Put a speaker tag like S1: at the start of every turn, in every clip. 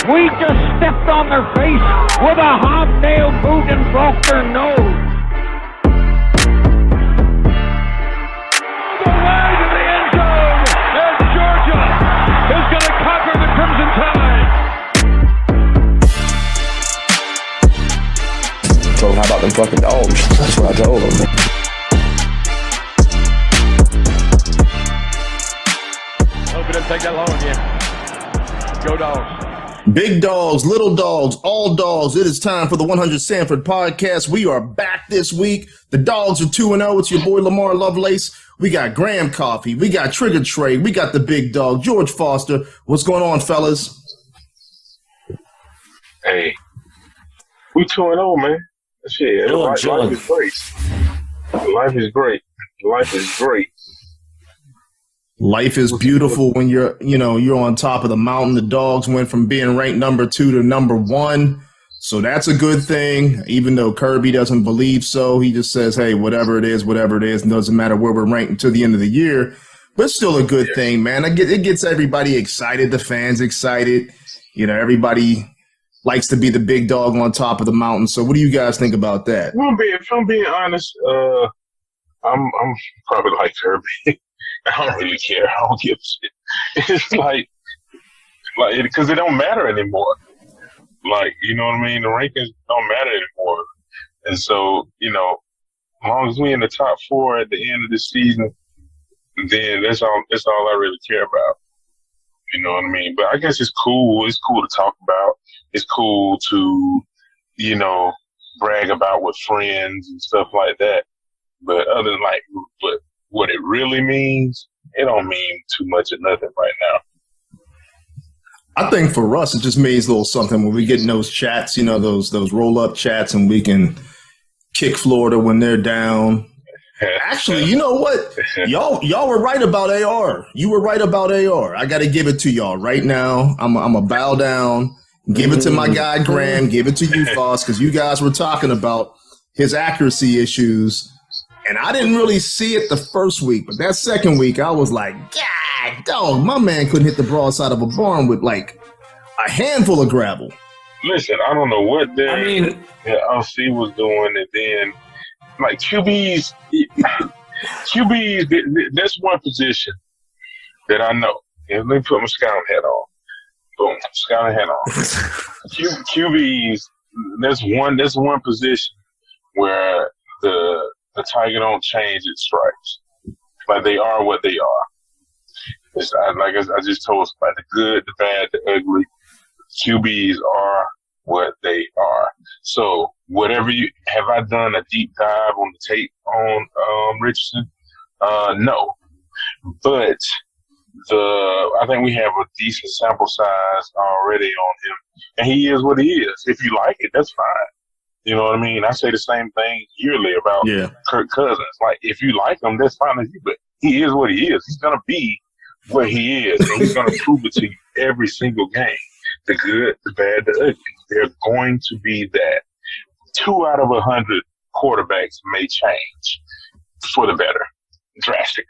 S1: We just stepped on their face with a hobnail boot and broke their nose. The way to the end zone, and Georgia is going to conquer the Crimson Tide.
S2: So how about them fucking dogs? That's what I told them.
S1: Hope it didn't take that long again. Go Dogs.
S3: Big dogs, little dogs, all dogs. It is time for the 100 Sanford Podcast. We are back this week. The dogs are 2-0. It's your boy Lamar Lovelace. We got Graham Coffee. We got Trigger Trey. We got the big dog, George Foster. What's going on, fellas?
S4: Hey, we 2-0, man. Shit, life is great. Life is great. Life is great.
S3: Life is beautiful when you're on top of the mountain. The dogs went from being ranked number 2 to number 1. So that's a good thing, even though Kirby doesn't believe so. He just says, hey, whatever it is, and doesn't matter where we're ranked until the end of the year. But it's still a good thing, man. It gets everybody excited, the fans excited. You know, everybody likes to be the big dog on top of the mountain. So what do you guys think about that?
S4: If I'm being honest, I'm probably like Kirby. I don't really care. I don't give a shit. It's like because it don't matter anymore. Like, you know what I mean? The rankings don't matter anymore. And so, as long as we in the top 4 at the end of the season, then that's all I really care about. You know what I mean? But I guess it's cool. It's cool to talk about. It's cool to, brag about with friends and stuff like that. But other than but what it really means, it don't mean too much of nothing right now.
S3: I think for us, it just means a little something when we get in those chats, those roll-up chats, and we can kick Florida when they're down. Actually, you know what? Y'all were right about AR. You were right about AR. I got to give it to y'all right now. I'm a bow down, give it to my guy Graham, give it to you, Foss, because you guys were talking about his accuracy issues. And I didn't really see it the first week, but that second week, I was like, God, dog, my man couldn't hit the broadside of a barn with like a handful of gravel.
S4: Listen, I don't know what the LC was doing, and then like QBs, that's one position that I know. And let me put my scouting hat on. Boom, scouting hat on. QBs, that's one position where the tiger don't change its stripes. Like, they are what they are. I just told somebody, the good, the bad, the ugly, QBs are what they are. So have I done a deep dive on the tape on Richardson? No. But I think we have a decent sample size already on him. And he is what he is. If you like it, that's fine. You know what I mean? I say the same thing yearly about Kirk Cousins. Like, if you like him, that's fine with you, but he is what he is. He's going to be what he is, and he's going to prove it to you every single game. The good, the bad, the ugly. They're going to be that. 2 out of 100 quarterbacks may change for the better, drastically.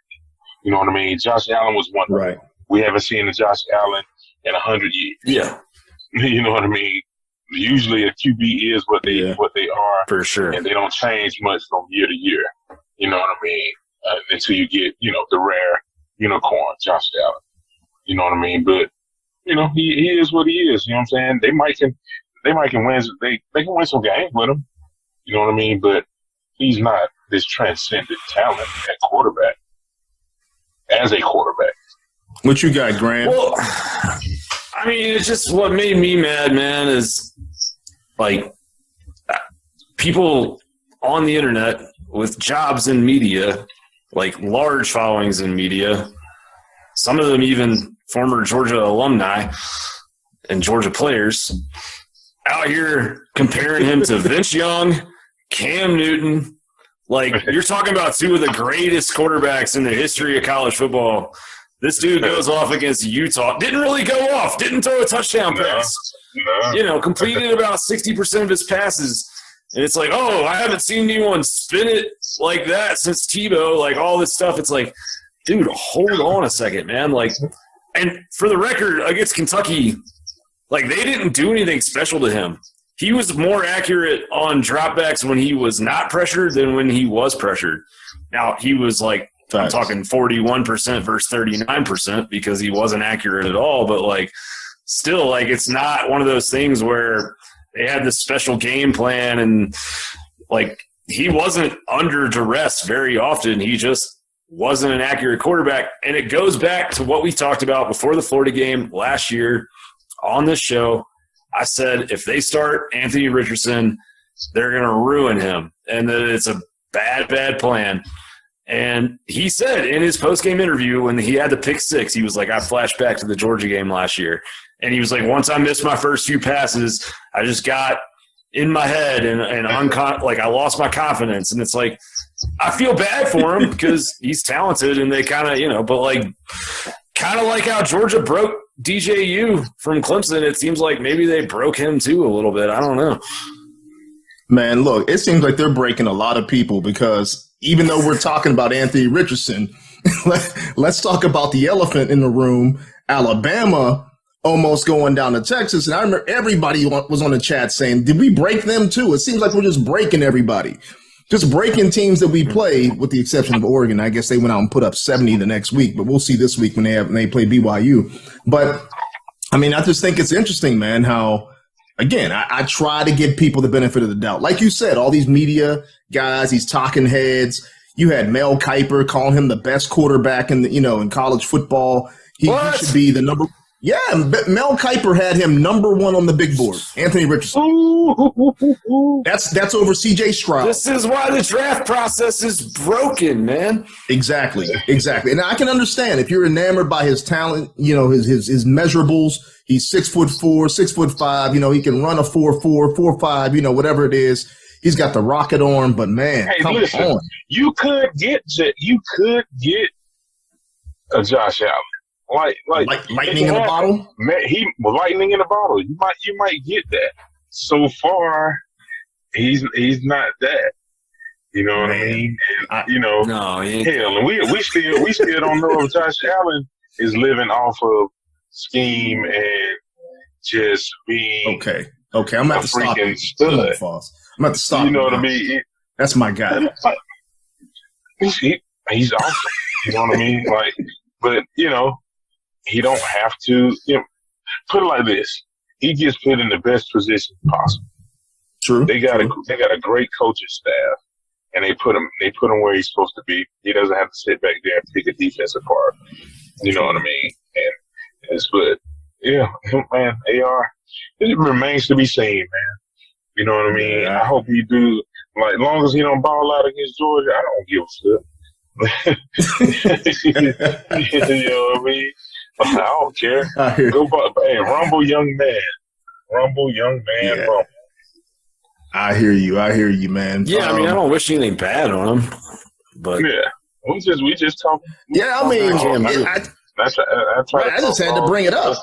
S4: You know what I mean? Josh Allen was one.
S3: Right.
S4: We haven't seen a Josh Allen in 100 years.
S2: Yeah.
S4: You know what I mean? Usually a QB is what they are.
S2: For sure. And
S4: they don't change much from year to year. You know what I mean? Until you get, the rare unicorn, Josh Allen. You know what I mean? But, he is what he is. You know what I'm saying? They might can win. They can win some games with him. You know what I mean? But he's not this transcendent talent at quarterback. As a quarterback.
S3: What you got, Graham?
S2: Well, I mean, it's just what made me mad, man, is like people on the internet with jobs in media, like large followings in media, some of them even former Georgia alumni and Georgia players, out here comparing him to Vince Young, Cam Newton. Like, you're talking about 2 of the greatest quarterbacks in the history of college football. This dude goes off against Utah. Didn't really go off. Didn't throw a touchdown pass.
S4: No.
S2: Completed about 60% of his passes. And it's like, oh, I haven't seen anyone spin it like that since Tebow. Like, all this stuff. It's like, dude, hold on a second, man. Like, and for the record, against Kentucky, Like, they didn't do anything special to him. He was more accurate on dropbacks when he was not pressured than when he was pressured. Now, he was like, I'm talking 41% versus 39% because he wasn't accurate at all. But, like, still, like, it's not one of those things where they had this special game plan and, like, he wasn't under duress very often. He just wasn't an accurate quarterback. And it goes back to what we talked about before the Florida game last year on this show. I said if they start Anthony Richardson, they're going to ruin him and that it's a bad plan. And he said in his post-game interview when he had the pick six, he was like, I flashed back to the Georgia game last year. And he was like, once I missed my first few passes, I just got in my head and like I lost my confidence. And it's like, I feel bad for him because he's talented and they kind of, but like kind of like how Georgia broke DJU from Clemson, it seems like maybe they broke him too a little bit. I don't know.
S3: Man, look, it seems like they're breaking a lot of people because even though we're talking about Anthony Richardson, let's talk about the elephant in the room, Alabama almost going down to Texas. And I remember everybody was on the chat saying, did we break them too? It seems like we're just breaking everybody. Just breaking teams that we play, with the exception of Oregon. I guess they went out and put up 70 the next week, but we'll see this week when they play BYU. But, I mean, I just think it's interesting, man, how, again, I try to give people the benefit of the doubt. Like you said, all these media guys, these talking heads, you had Mel Kiper calling him the best quarterback in college football. He should be the number. Yeah, Mel Kiper had him number one on the big board. Anthony Richardson. That's over C.J. Stroud.
S2: This is why the draft process is broken, man.
S3: Exactly. And I can understand if you're enamored by his talent, his measurables. He's 6'4", 6'5". He can run a 4.4, 4.5. Whatever it is. He's got the rocket arm. But man, come on.
S4: You could get a Josh Allen. Like
S3: lightning in a bottle.
S4: Lightning in a bottle. You might get that. So far, he's not that. You know what I mean? And,
S2: no,
S4: hell, and we still don't know if Josh Allen is living off of scheme and just being
S3: okay. I'm about to stop.
S4: Stud.
S3: I'm about to stop.
S4: You know what I mean?
S3: That's my guy.
S4: He's awesome. You know what I mean? Like, but he don't have to. Put it like this: he gets put in the best position possible.
S3: True.
S4: They got a great coaching staff, and they put him where he's supposed to be. He doesn't have to sit back there and pick a defense apart. You know what I mean? And it's good. Yeah, man. AR, it remains to be seen, man. You know what I mean? I hope he do. Like, as long as he don't ball out against Georgia, I don't give a shit. You know what I mean? I don't care. Rumble, young man.
S3: Yeah.
S4: Rumble.
S3: I hear you, man.
S2: Yeah, I mean, I don't wish anything bad on him, but
S4: yeah, we just talking.
S3: Yeah, I mean, I just had to bring it up.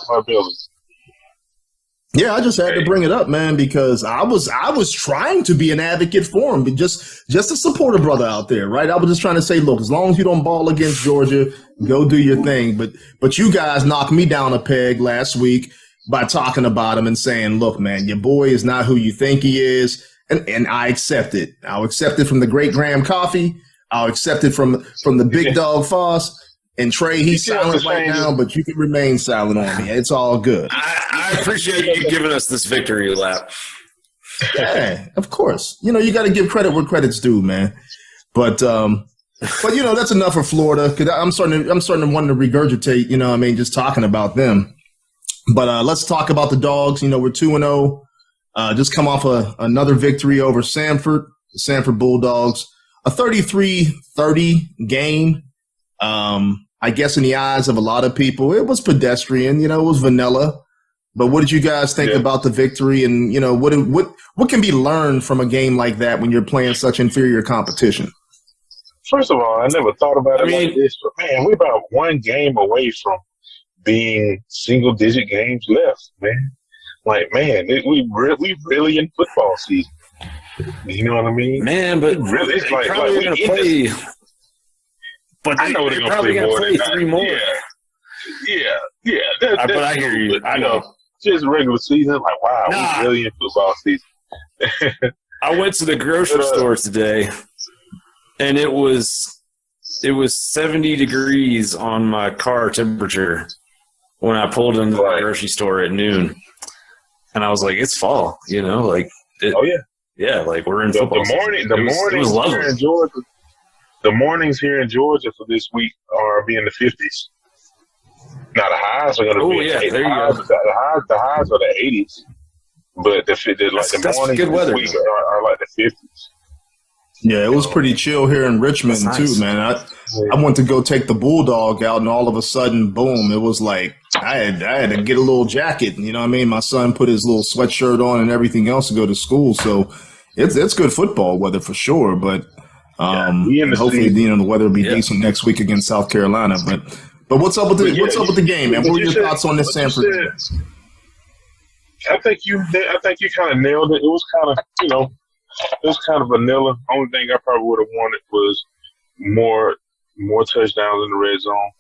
S3: Yeah, I just had to bring it up, man, because I was trying to be an advocate for him, but just to support a brother out there, right? I was just trying to say, look, as long as you don't ball against Georgia, go do your thing. But you guys knocked me down a peg last week by talking about him and saying, look, man, your boy is not who you think he is, and I accept it. I'll accept it from the Great Graham Coffee. I'll accept it from the Big Dog Foss. And Trey, he's silent right now, but you can remain silent on me. It's all good.
S2: I appreciate you giving us this victory lap.
S3: Yeah, of course. You got to give credit where credit's due, man. But that's enough for Florida because I'm starting to want to regurgitate. Just talking about them. But let's talk about the Dogs. We're 2-0. Just come off another victory over Sanford, the Sanford Bulldogs. A 33-30 game. I guess in the eyes of a lot of people, it was pedestrian, it was vanilla. But what did you guys think about the victory? And, what can be learned from a game like that when you're playing such inferior competition?
S4: First of all, I never thought about it like this, but man, we're about one game away from being single-digit games left, man. Like, man, we really in football season. You know what I mean?
S2: Man, but
S4: really, it's like
S2: we're going to play. But
S4: I know they're going to play more than
S2: 3 more.
S4: Yeah.
S2: But I hear you. I know.
S4: just regular season. Like, wow, we're really in football season.
S2: I went to the grocery store today, and it was 70 degrees on my car temperature when I pulled into the grocery store at noon. And I was like, it's fall, like
S4: oh yeah.
S2: Yeah, like we're in football.
S4: The mornings here in Georgia for this week are be in the 50s. Now the highs are going to be
S2: there you go.
S4: The highs are the 80s, but the mornings
S2: good weather,
S4: this week are like the 50s.
S3: Yeah, it was pretty chill here in Richmond too, man. I went to go take the bulldog out, and all of a sudden, boom! It was like I had to get a little jacket. You know what I mean? My son put his little sweatshirt on and everything else to go to school. So it's good football weather for sure. But hopefully, the weather will be decent next week against South Carolina. But what's up with the game, man? What were your thoughts on this Sanford?
S4: I think you kind of nailed it. It was kind of it was kind of vanilla. Only thing I probably would have wanted was more touchdowns in the red zone.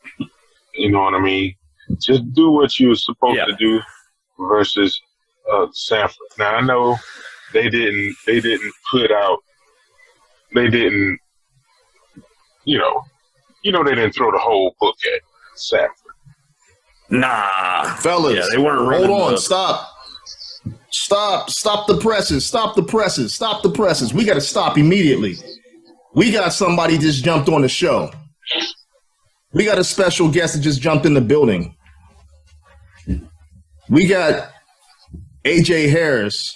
S4: You know what I mean? Just do what you were supposed to do versus Sanford. Now I know they didn't put out. They didn't. They didn't throw the whole book at Sanford.
S2: Nah,
S3: fellas,
S2: yeah, they weren't.
S3: Hold on, stop the presses. Stop the presses. We got to stop immediately. We got somebody just jumped on the show. We got a special guest that just jumped in the building. We got AJ Harris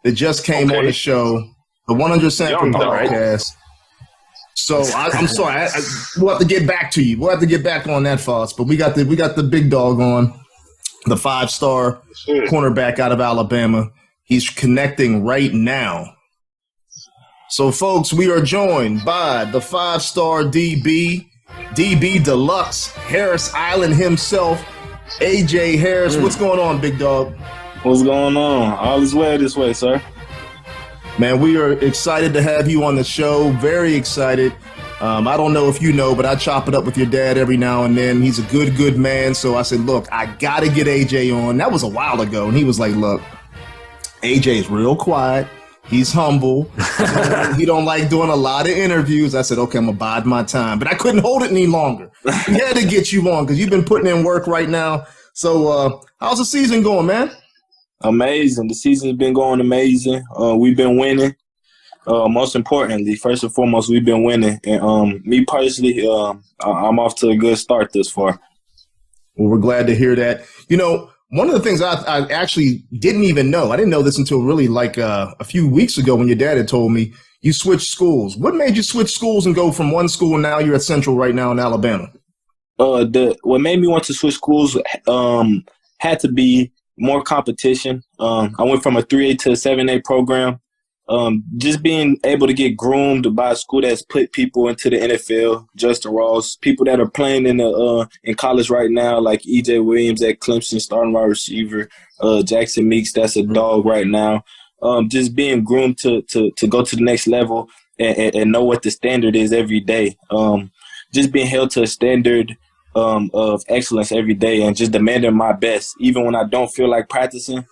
S3: that just came on the show, the 100 Sanford Podcast. So I'm sorry, we'll have to get back to you. We'll have to get back on that, Foss. But we got the big dog on, the 5-star cornerback out of Alabama. He's connecting right now. So, folks, we are joined by the 5-star DB Deluxe, Harris Island himself, AJ Harris. What's going on, big dog?
S5: What's going on? All is well this way, sir.
S3: Man, we are excited to have you on the show. Very excited. I don't know if you know, but I chop it up with your dad every now and then. He's a good man. So I said, look, I got to get AJ on. That was a while ago. And he was like, look, AJ's real quiet. He's humble. He don't like doing a lot of interviews. I said, okay, I'm going to bide my time. But I couldn't hold it any longer. We had to get you on because you've been putting in work right now. So how's the season going, man?
S5: Amazing. The season's been going amazing. We've been winning. Most importantly, first and foremost, we've been winning. And me personally, I'm off to a good start this far.
S3: Well, we're glad to hear that. One of the things I actually didn't even know, I didn't know this until really like a few weeks ago when your dad had told me, you switched schools. What made you switch schools and go from one school and now you're at Central right now in Alabama?
S5: What made me want to switch schools had to be more competition. I went from a 3A to a 7A program. Just being able to get groomed by a school that's put people into the NFL, Justin Ross, people that are playing in college right now, like E.J. Williams at Clemson, starting wide receiver, Jackson Meeks, that's a dog right now. Just being groomed to go to the next level and know what the standard is every day. Just being held to a standard of excellence every day and just demanding my best, even when I don't feel like practicing.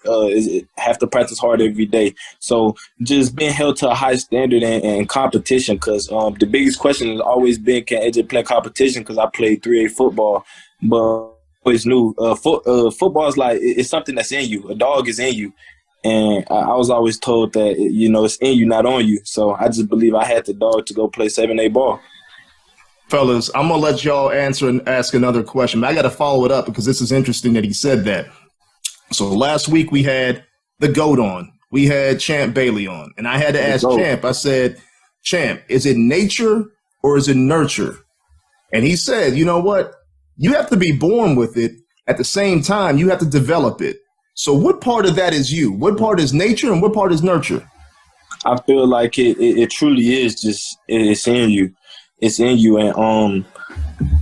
S5: Have to practice hard every day. So just being held to a high standard and competition, because the biggest question has always been, can AJ play competition? Because I played 3A football, but always knew football is like, it's something that's in you. A dog is in you. And I was always told that, it's in you, not on you. So I just believe I had the dog to go play 7A ball.
S3: Fellas, I'm going to let y'all answer and ask another question, but I got to follow it up because this is interesting that he said that. So last week we had the GOAT on. We had Champ Bailey on. And I had to ask Champ, I said, Champ, is it nature or is it nurture? And he said, you know what? You have to be born with it. At the same time, you have to develop it. So what part of that is you? What part is nature and what part is nurture?
S5: I feel like it truly is just, it's in you. It's in you, and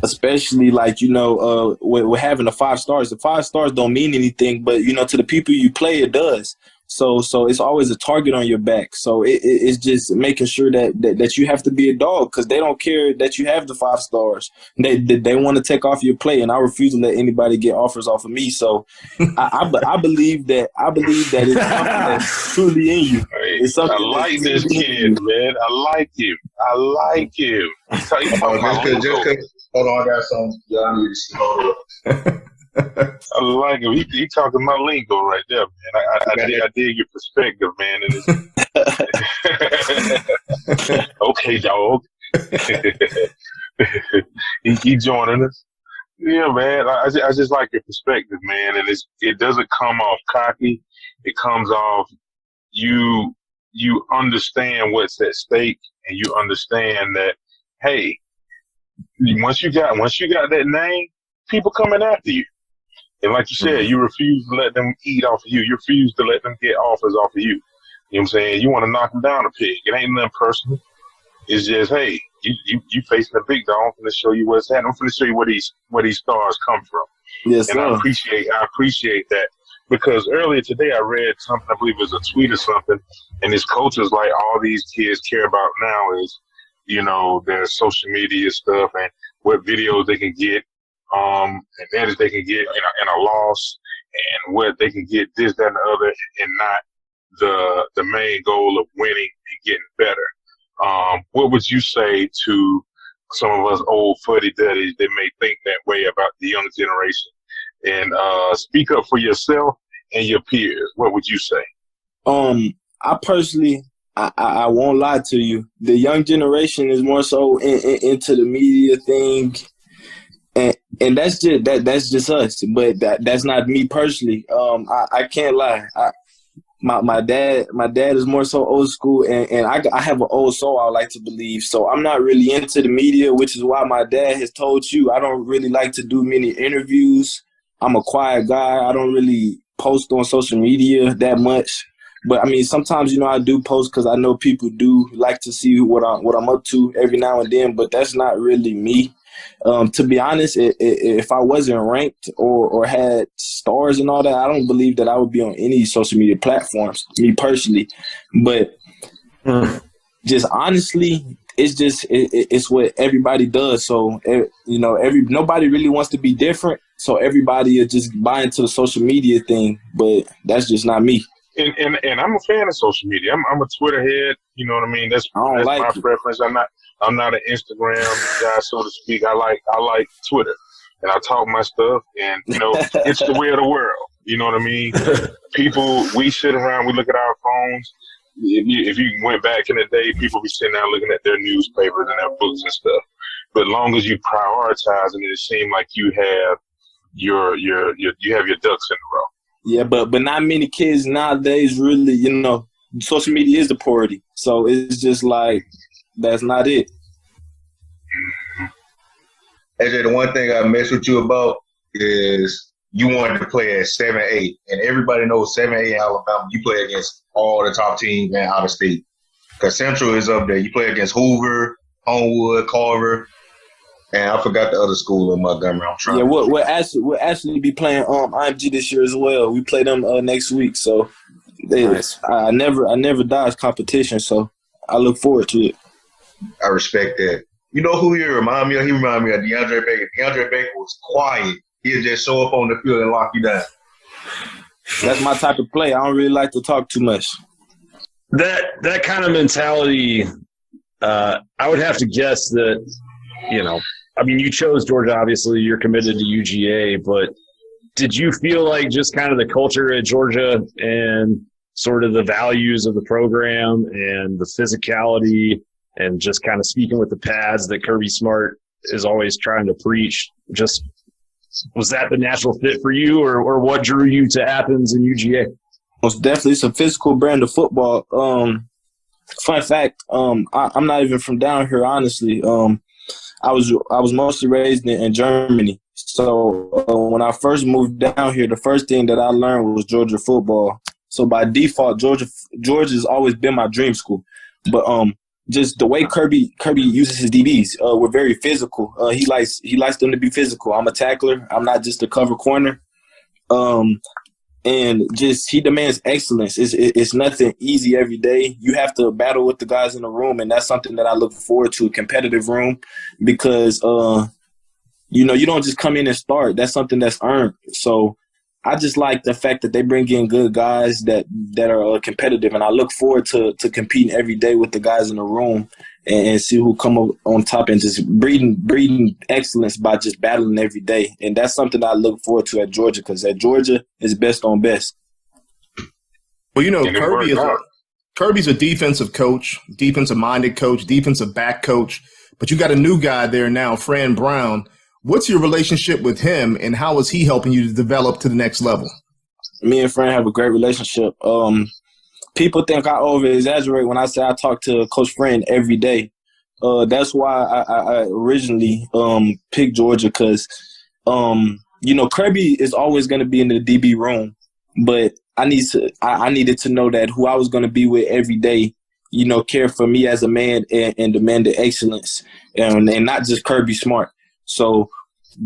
S5: especially like with having the 5 stars. The 5 stars don't mean anything, but to the people you play, it does. So it's always a target on your back. So it's just making sure that you have to be a dog, because they don't care that you have the 5 stars. They want to take off your play, and I refuse to let anybody get offers off of me. So I believe that it's something that's truly in you.
S4: Hey, I like this kid, man. I like him. Just cause, hold on, I got some. Y'all need to see. Hold on. I like him. He talking my lingo right there, man. I dig your perspective, man. And okay, dog. he joining us. Yeah, man. I just like your perspective, man. And it doesn't come off cocky. It comes off you understand what's at stake, and you understand that, hey, once you got that name, people coming after you. And like you said, you refuse to let them eat off of you. You refuse to let them get offers off of you. You know what I'm saying? You want to knock them down a peg. It ain't nothing personal. It's just, hey, you facing a big dog. I'm going to show you what's happening. I'm going to show you where these stars come from.
S5: Yes,
S4: and
S5: sir.
S4: I appreciate that, because earlier today I read something, I believe it was a tweet or something, and this coach was like, all these kids care about now is, their social media stuff and what videos they can get. Advantage they can get in a loss, and what they can get this, that, and the other, and not the main goal of winning and getting better. What would you say to some of us old fuddy-duddies that may think that way about the younger generation? And speak up for yourself and your peers. What would you say?
S5: I personally, I won't lie to you. The young generation is more so into the media thing. And that's just us, but that's not me personally. I can't lie. My dad is more so old school, and I have an old soul, I like to believe. So I'm not really into the media, which is why my dad has told you I don't really like to do many interviews. I'm a quiet guy. I don't really post on social media that much. But I mean, sometimes, I do post because I know people do like to see what I'm up to every now and then, but that's not really me. To be honest, if I wasn't ranked or had stars and all that, I don't believe that I would be on any social media platforms, me personally. But just honestly, it's what everybody does. So, nobody really wants to be different. So everybody is just buying to the social media thing, but that's just not me.
S4: And I'm a fan of social media. I'm a Twitter head. You know what I mean? That's my preference. I'm not an Instagram guy, so to speak. I like Twitter, and I talk my stuff. And it's the way of the world. You know what I mean? People, we sit around, we look at our phones. If you went back in the day, people be sitting down looking at their newspapers and their books and stuff. But as long as you prioritize, and it seems like you have your ducks in a row.
S5: Yeah, but not many kids nowadays really, social media is the priority. So it's just like, that's not it.
S6: AJ, the one thing I mess with you about is you wanted to play at 7A, and everybody knows 7A in Alabama, you play against all the top teams and out of state. Because Central is up there. You play against Hoover, Homewood, Carver, and I forgot the other school in Montgomery. I'm trying.
S5: Yeah, we'll actually be playing IMG this year as well. We play them next week, so nice. I never dodge competition, so I look forward to it.
S6: I respect that. You know who he remind me of? He remind me of DeAndre Baker. DeAndre Baker was quiet. He'd just show up on the field and lock you down.
S5: That's my type of play. I don't really like to talk too much.
S2: That kind of mentality, I would have to guess that, you chose Georgia, obviously. You're committed to UGA, but did you feel like just kind of the culture at Georgia and sort of the values of the program and the physicality and just kind of speaking with the pads that Kirby Smart is always trying to preach, just was that the natural fit for you, or what drew you to Athens and UGA?
S5: Most definitely. It's a physical brand of football. Fun fact, I'm not even from down here, honestly. I was mostly raised in Germany. So when I first moved down here, the first thing that I learned was Georgia football. So by default, Georgia's always been my dream school. But just the way Kirby uses his DBs, we're very physical. He likes them to be physical. I'm a tackler. I'm not just a cover corner. And just he demands excellence. It's nothing easy every day. You have to battle with the guys in the room, and that's something that I look forward to, a competitive room, because you don't just come in and start. That's something that's earned. So I just like the fact that they bring in good guys that are competitive, and I look forward to competing every day with the guys in the room and see who come up on top and just breeding excellence by just battling every day. And that's something I look forward to at Georgia, because at Georgia is best on best.
S3: Well, Kirby's a defensive coach, defensive-minded coach, defensive-back coach, but you got a new guy there now, Fran Brown. What's your relationship with him, and how is he helping you to develop to the next level?
S5: Me and Fran have a great relationship. People think I over-exaggerate when I say I talk to Coach Fran every day. That's why I originally picked Georgia, because, Kirby is always going to be in the DB room, but I needed to know that who I was going to be with every day, care for me as a man and demanded excellence, and not just Kirby Smart. So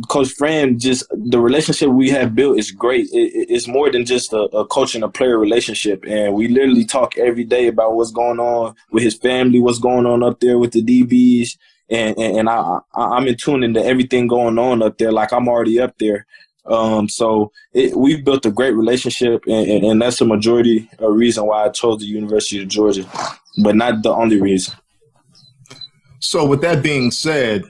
S5: Coach Fran, just the relationship we have built is great. It's more than just a coach and a player relationship. And we literally talk every day about what's going on with his family, what's going on up there with the DBs. And I'm in tune into everything going on up there, like I'm already up there. So we've built a great relationship, and that's a majority of reason why I chose the University of Georgia, but not the only reason.
S3: So with that being said,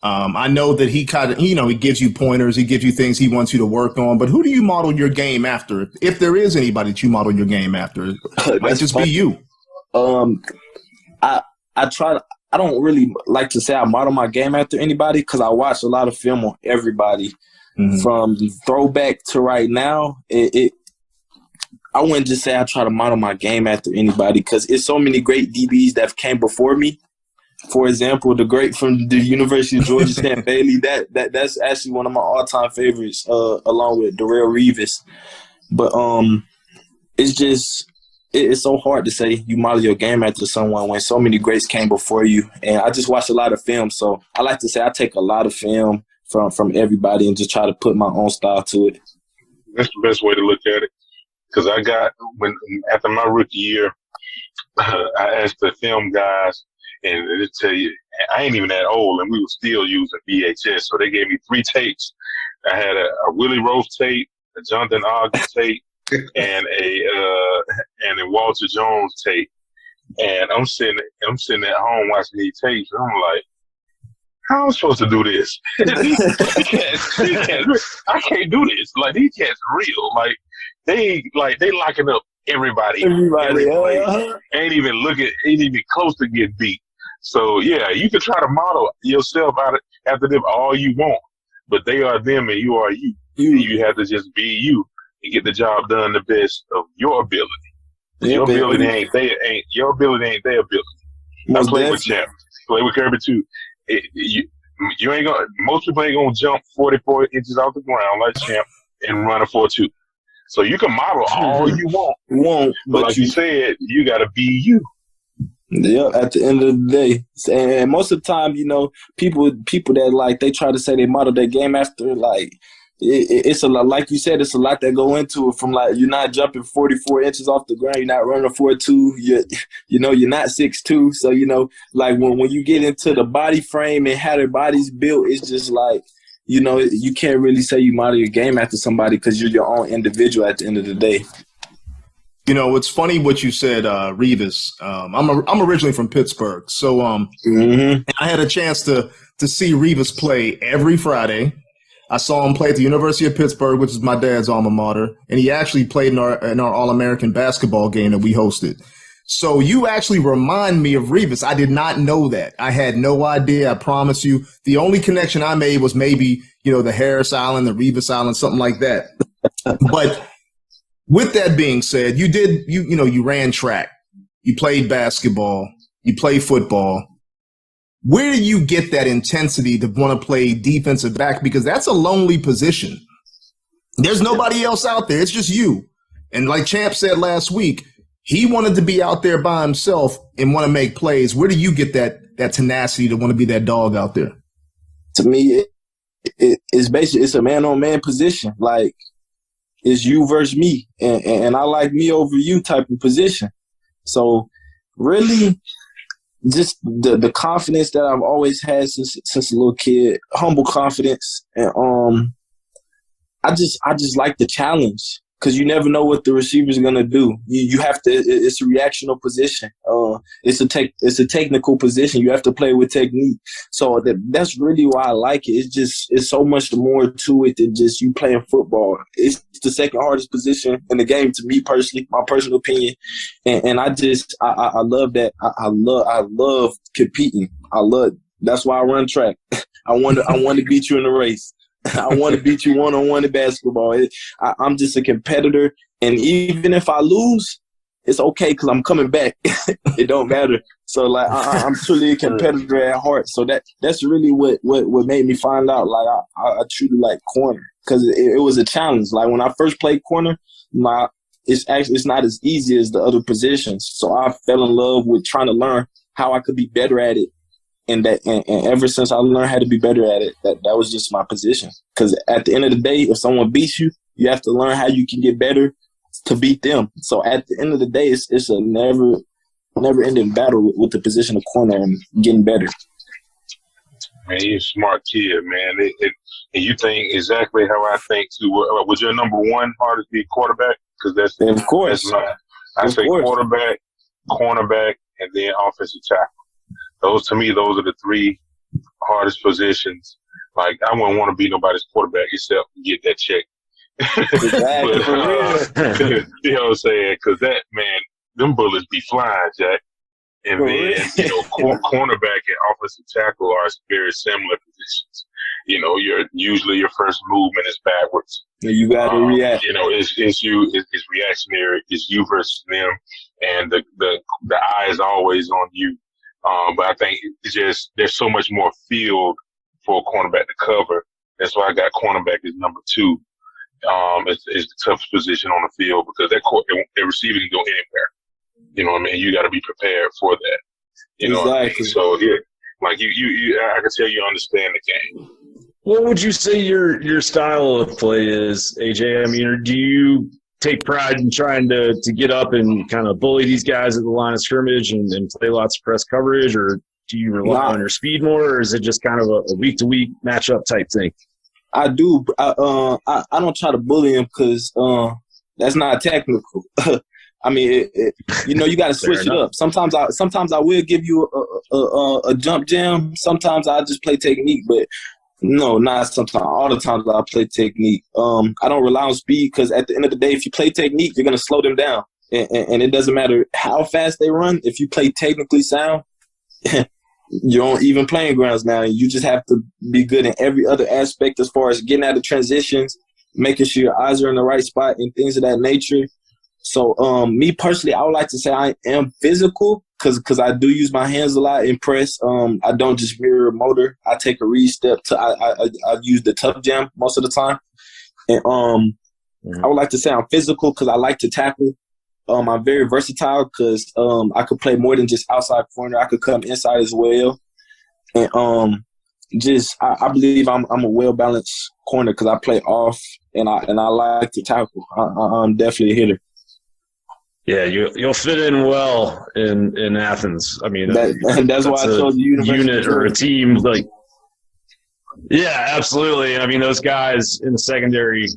S3: I know that he he gives you pointers, he gives you things he wants you to work on, but who do you model your game after? If there is anybody that you model your game after, it might just be you.
S5: I don't really like to say I model my game after anybody, because I watch a lot of film on everybody. Mm-hmm. From throwback to right now. I wouldn't just say I try to model my game after anybody, because it's so many great DBs that came before me. For example, the great from the University of Georgia, Stan Bailey, that's actually one of my all-time favorites, along with Darrell Revis. But it's so hard to say you model your game after someone when so many greats came before you. And I just watch a lot of film, so I like to say I take a lot of film from everybody and just try to put my own style to it.
S4: That's the best way to look at it. Because after my rookie year, I asked the film guys, and they tell you, I ain't even that old, and we were still using VHS. So they gave me 3 tapes. I had a Willie Rose tape, a Jonathan Ogden tape, and a Walter Jones tape. And I'm sitting at home watching these tapes, and I'm like, how am I supposed to do this? I can't do this. Like, these cats real. Like, they locking up everybody. Ain't even close to get beat. So yeah, you can try to model yourself after them all you want, but they are them and you are you. You have to just be you and get the job done the best of your ability. Your ability ain't their ability. I play with Champ, play with Kirby too. You ain't gonna. Most people ain't gonna jump 44 inches off the ground like Champ and run a 4.2. So you can model all you want, but like you said, you gotta be you.
S5: Yeah, at the end of the day, and most of the time, people that they try to say they model their game after, it's a lot. Like you said, it's a lot that go into it. From you're not jumping 44 inches off the ground, you're not running a 4.2, you're not 6'2". So when you get into the body frame and how their body's built, it's just you can't really say you model your game after somebody, because you're your own individual at the end of the day.
S3: It's funny what you said, Revis. I'm originally from Pittsburgh, so I had a chance to see Revis play every Friday. I saw him play at the University of Pittsburgh, which is my dad's alma mater, and he actually played in our All-American basketball game that we hosted. So you actually remind me of Revis. I did not know that. I had no idea. I promise you. The only connection I made was maybe the Harris Island, the Revis Island, something like that. But with that being said, you ran track, you played basketball, you played football. Where do you get that intensity to want to play defensive back? Because that's a lonely position. There's nobody else out there. It's just you. And like Champ said last week, he wanted to be out there by himself and want to make plays. Where do you get that tenacity to want to be that dog out there?
S5: To me, it's basically it's a man-on-man position. is you versus me, and I like me over you type of position. So really, just the confidence that I've always had since a little kid, humble confidence, and I just like the challenge because you never know what the receiver's gonna do. You have to. It's a reactional position. It's a technical position. You have to play with technique. So that's really why I like it. It's so much more to it than just you playing football. It's the second hardest position in the game to me personally, my personal opinion. And I love that. I love competing. That's why I run track. I want to beat you in the race. I want to beat you one-on-one in basketball. I'm just a competitor, and even if I lose, it's okay because I'm coming back. It don't matter. So like I'm truly a competitor at heart. So that's really what made me find out. Like I truly like corner because it was a challenge. Like when I first played corner, it's not as easy as the other positions. So I fell in love with trying to learn how I could be better at it. And ever since I learned how to be better at it, that was just my position. Because at the end of the day, if someone beats you, you have to learn how you can get better to beat them. So at the end of the day, it's a never-ending battle with the position of corner and getting better.
S4: Man, you're a smart kid, man. And you think exactly how I think too. Was your number one hardest be quarterback? Because
S5: of course.
S4: That's mine. I say quarterback, cornerback, and then offensive tackle. Those are the three hardest positions. Like, I wouldn't want to be nobody's quarterback except get that check.
S5: Exactly.
S4: You know what I'm saying? Because that, man, them bullets be flying, Jack. And then, cornerback and offensive tackle are very similar positions. Usually your first movement is backwards.
S5: You got to react.
S4: It's reactionary. It's you versus them, and the eye is always on you. But I think it's just there's so much more field for a cornerback to cover. That's why I got cornerback as number 2. It's the toughest position on the field because that receiver can go anywhere. You know what I mean? You got to be prepared for that. You know what I mean? So yeah, like you I can tell you understand the game.
S2: What would you say your style of play is, AJ? I mean, or do you take pride in trying to get up and kind of bully these guys at the line of scrimmage and play lots of press coverage, or do you rely on your speed more, or is it just kind of a week-to-week matchup type thing?
S5: I do. I don't try to bully them because that's not technical. I mean, you got to switch it up. Sometimes I will give you a jump jam. Sometimes I just play technique, but no, not sometimes. All the times I play technique. I don't rely on speed because at the end of the day, if you play technique, you're going to slow them down. And it doesn't matter how fast they run. If you play technically sound, you're on even playing grounds now. You just have to be good in every other aspect as far as getting out of transitions, making sure your eyes are in the right spot and things of that nature. So me personally, I would like to say I am physical because I do use my hands a lot in press. I don't just mirror a motor. I take a read step. I use the tough jam most of the time. And I would like to say I'm physical because I like to tackle. I'm very versatile because I could play more than just outside corner. I could come inside as well. And I believe I'm a well-balanced corner because I play off and I like to tackle. I'm definitely a hitter.
S2: Yeah, you'll fit in well in Athens. I mean,
S5: that's why I chose the
S2: unit or a team. Like, yeah, absolutely. I mean, those guys in the secondary,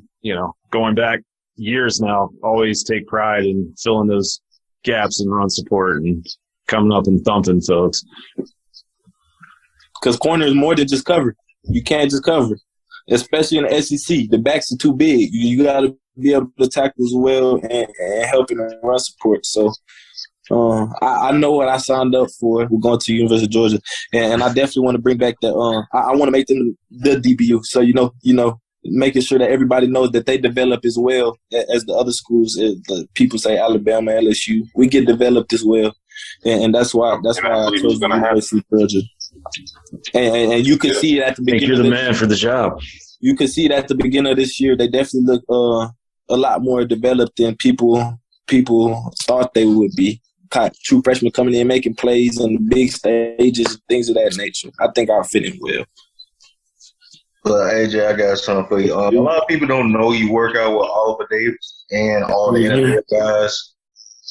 S2: going back years now, always take pride in filling those gaps in run support and coming up and thumping folks.
S5: Because corner is more than just cover. You can't just cover, especially in the SEC. The backs are too big. You got to be able to tackle as well and help in the run support. So I know what I signed up for. We're going to University of Georgia, and I definitely want to bring back that. I want to make them the DBU. So making sure that everybody knows that they develop as well as the other schools. The people say Alabama, LSU, we get developed as well, and that's why I chose the University of Georgia. And you can see it at the beginning.
S2: You're the man for the job.
S5: You can see it at the beginning of this year. They definitely look a lot more developed than people thought they would be. True freshmen coming in, making plays on big stages, things of that nature. I think I'll fit in well.
S6: But AJ, I got something for you. A lot of people don't know you work out with Oliver Davis and all the NFL guys.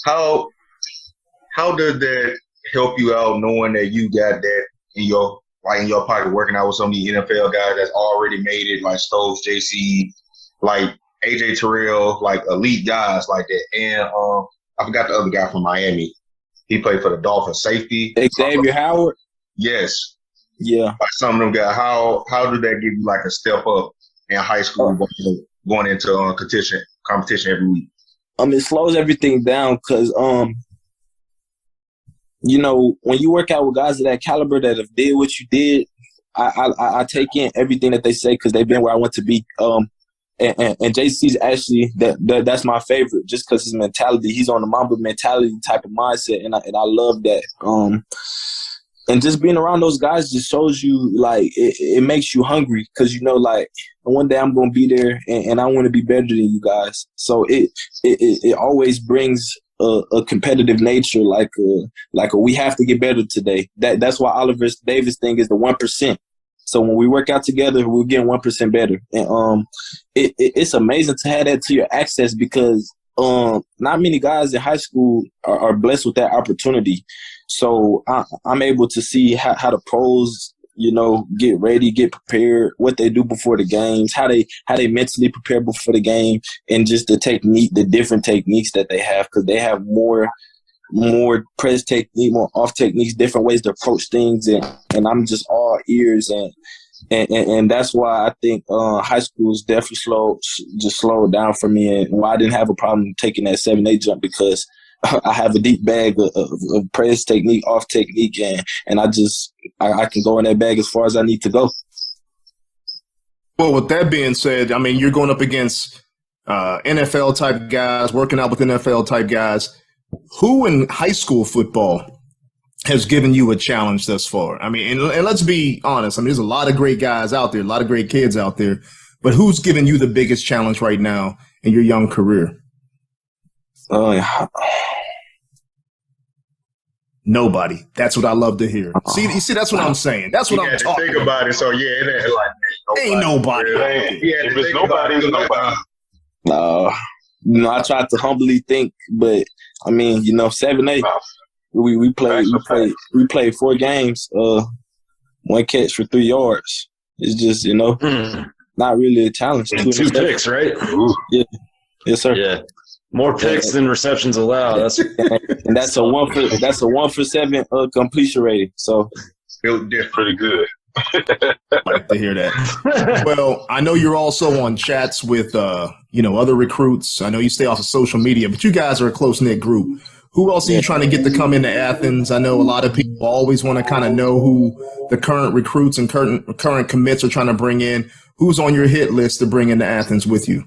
S6: How does that help you out knowing that you got that in your pocket, working out with some of the NFL guys that's already made it, like Stokes, JC, like AJ Terrell, like elite guys like that. And I forgot the other guy from Miami. He played for the Dolphins, safety.
S5: Xavier Howard?
S6: Yes.
S5: Yeah.
S6: Like some of them guys, how did that give you like a step up in high school going into competition every week?
S5: It slows everything down because, you know, when you work out with guys of that caliber that have did what you did, I take in everything that they say because they've been where I want to be. And JC's actually that's my favorite just because his mentality. He's on the Mamba mentality type of mindset, and I love that. And just being around those guys just shows you, like, it makes you hungry because, you know, like, one day I'm going to be there and I want to be better than you guys. So it always brings a competitive nature, like we have to get better today. That's why Oliver Davis thing is the 1%. So when we work out together, we're getting 1% better. And it's amazing to have that to your access because not many guys in high school are blessed with that opportunity. So I'm able to see how the pros, you know, get ready, get prepared, what they do before the games, how they mentally prepare before the game, and just the different techniques that they have because they have more press technique, more off techniques, different ways to approach things, and I'm just all ears and that's why I think high school is definitely slowed down for me, and why I didn't have a problem taking that 7-8 jump because I have a deep bag of press technique, off technique, and I can go in that bag as far as I need to go.
S3: Well, with that being said, I mean, you're going up against NFL type guys, working out with NFL type guys. Who in high school football has given you a challenge thus far? I mean, and let's be honest. I mean, there's a lot of great guys out there, a lot of great kids out there, but who's given you the biggest challenge right now in your young career? Nobody. That's what I love to hear. See, that's what I'm saying. That's what I'm talking
S6: about. Think about it. So yeah, it ain't like
S3: nobody.
S4: If it's nobody, it's nobody.
S5: No, I tried to humbly think, but I mean, you know, 7-8. We played 4 games. 1 catch for 3 yards. It's just, you know, not really a challenge.
S2: 2 picks, right?
S5: Yeah. Yes, sir.
S2: Yeah. More picks than receptions allowed. That's
S5: a 1 for 7 completion rating. So
S6: they're pretty good.
S3: Like to hear that. Well, I know you're also on chats with other recruits. I know you stay off of social media, but you guys are a close knit group. Who else are you trying to get to come into Athens? I know a lot of people always want to kind of know who the current recruits and current commits are trying to bring in. Who's on your hit list to bring into Athens with you?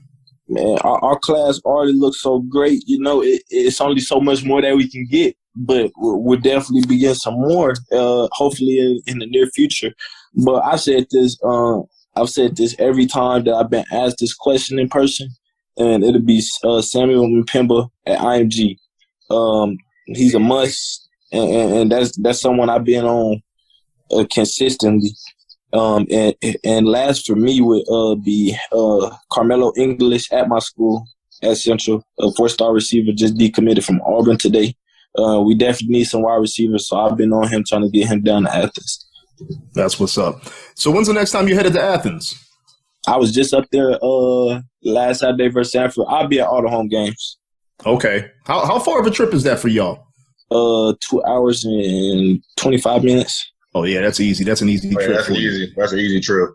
S5: Man, our class already looks so great. You know, it's only so much more that we can get, but we'll definitely be getting some more, hopefully in the near future. But I've said this every time that I've been asked this question in person, and it'll be Samuel Mpemba at IMG. He's a must, and that's someone I've been on consistently. And last for me would be Carmelo English at my school at Central, a 4-star receiver, just decommitted from Auburn today. We definitely need some wide receivers, so I've been on him trying to get him down to Athens.
S3: That's what's up. So when's the next time you headed to Athens?
S5: I was just up there last Saturday versus Sanford. I'll be at all the home games.
S3: Okay. How far of a trip is that for y'all?
S5: 2 hours and 25 minutes.
S3: Oh, yeah, that's easy. That's an easy trip.
S6: That's an easy trip.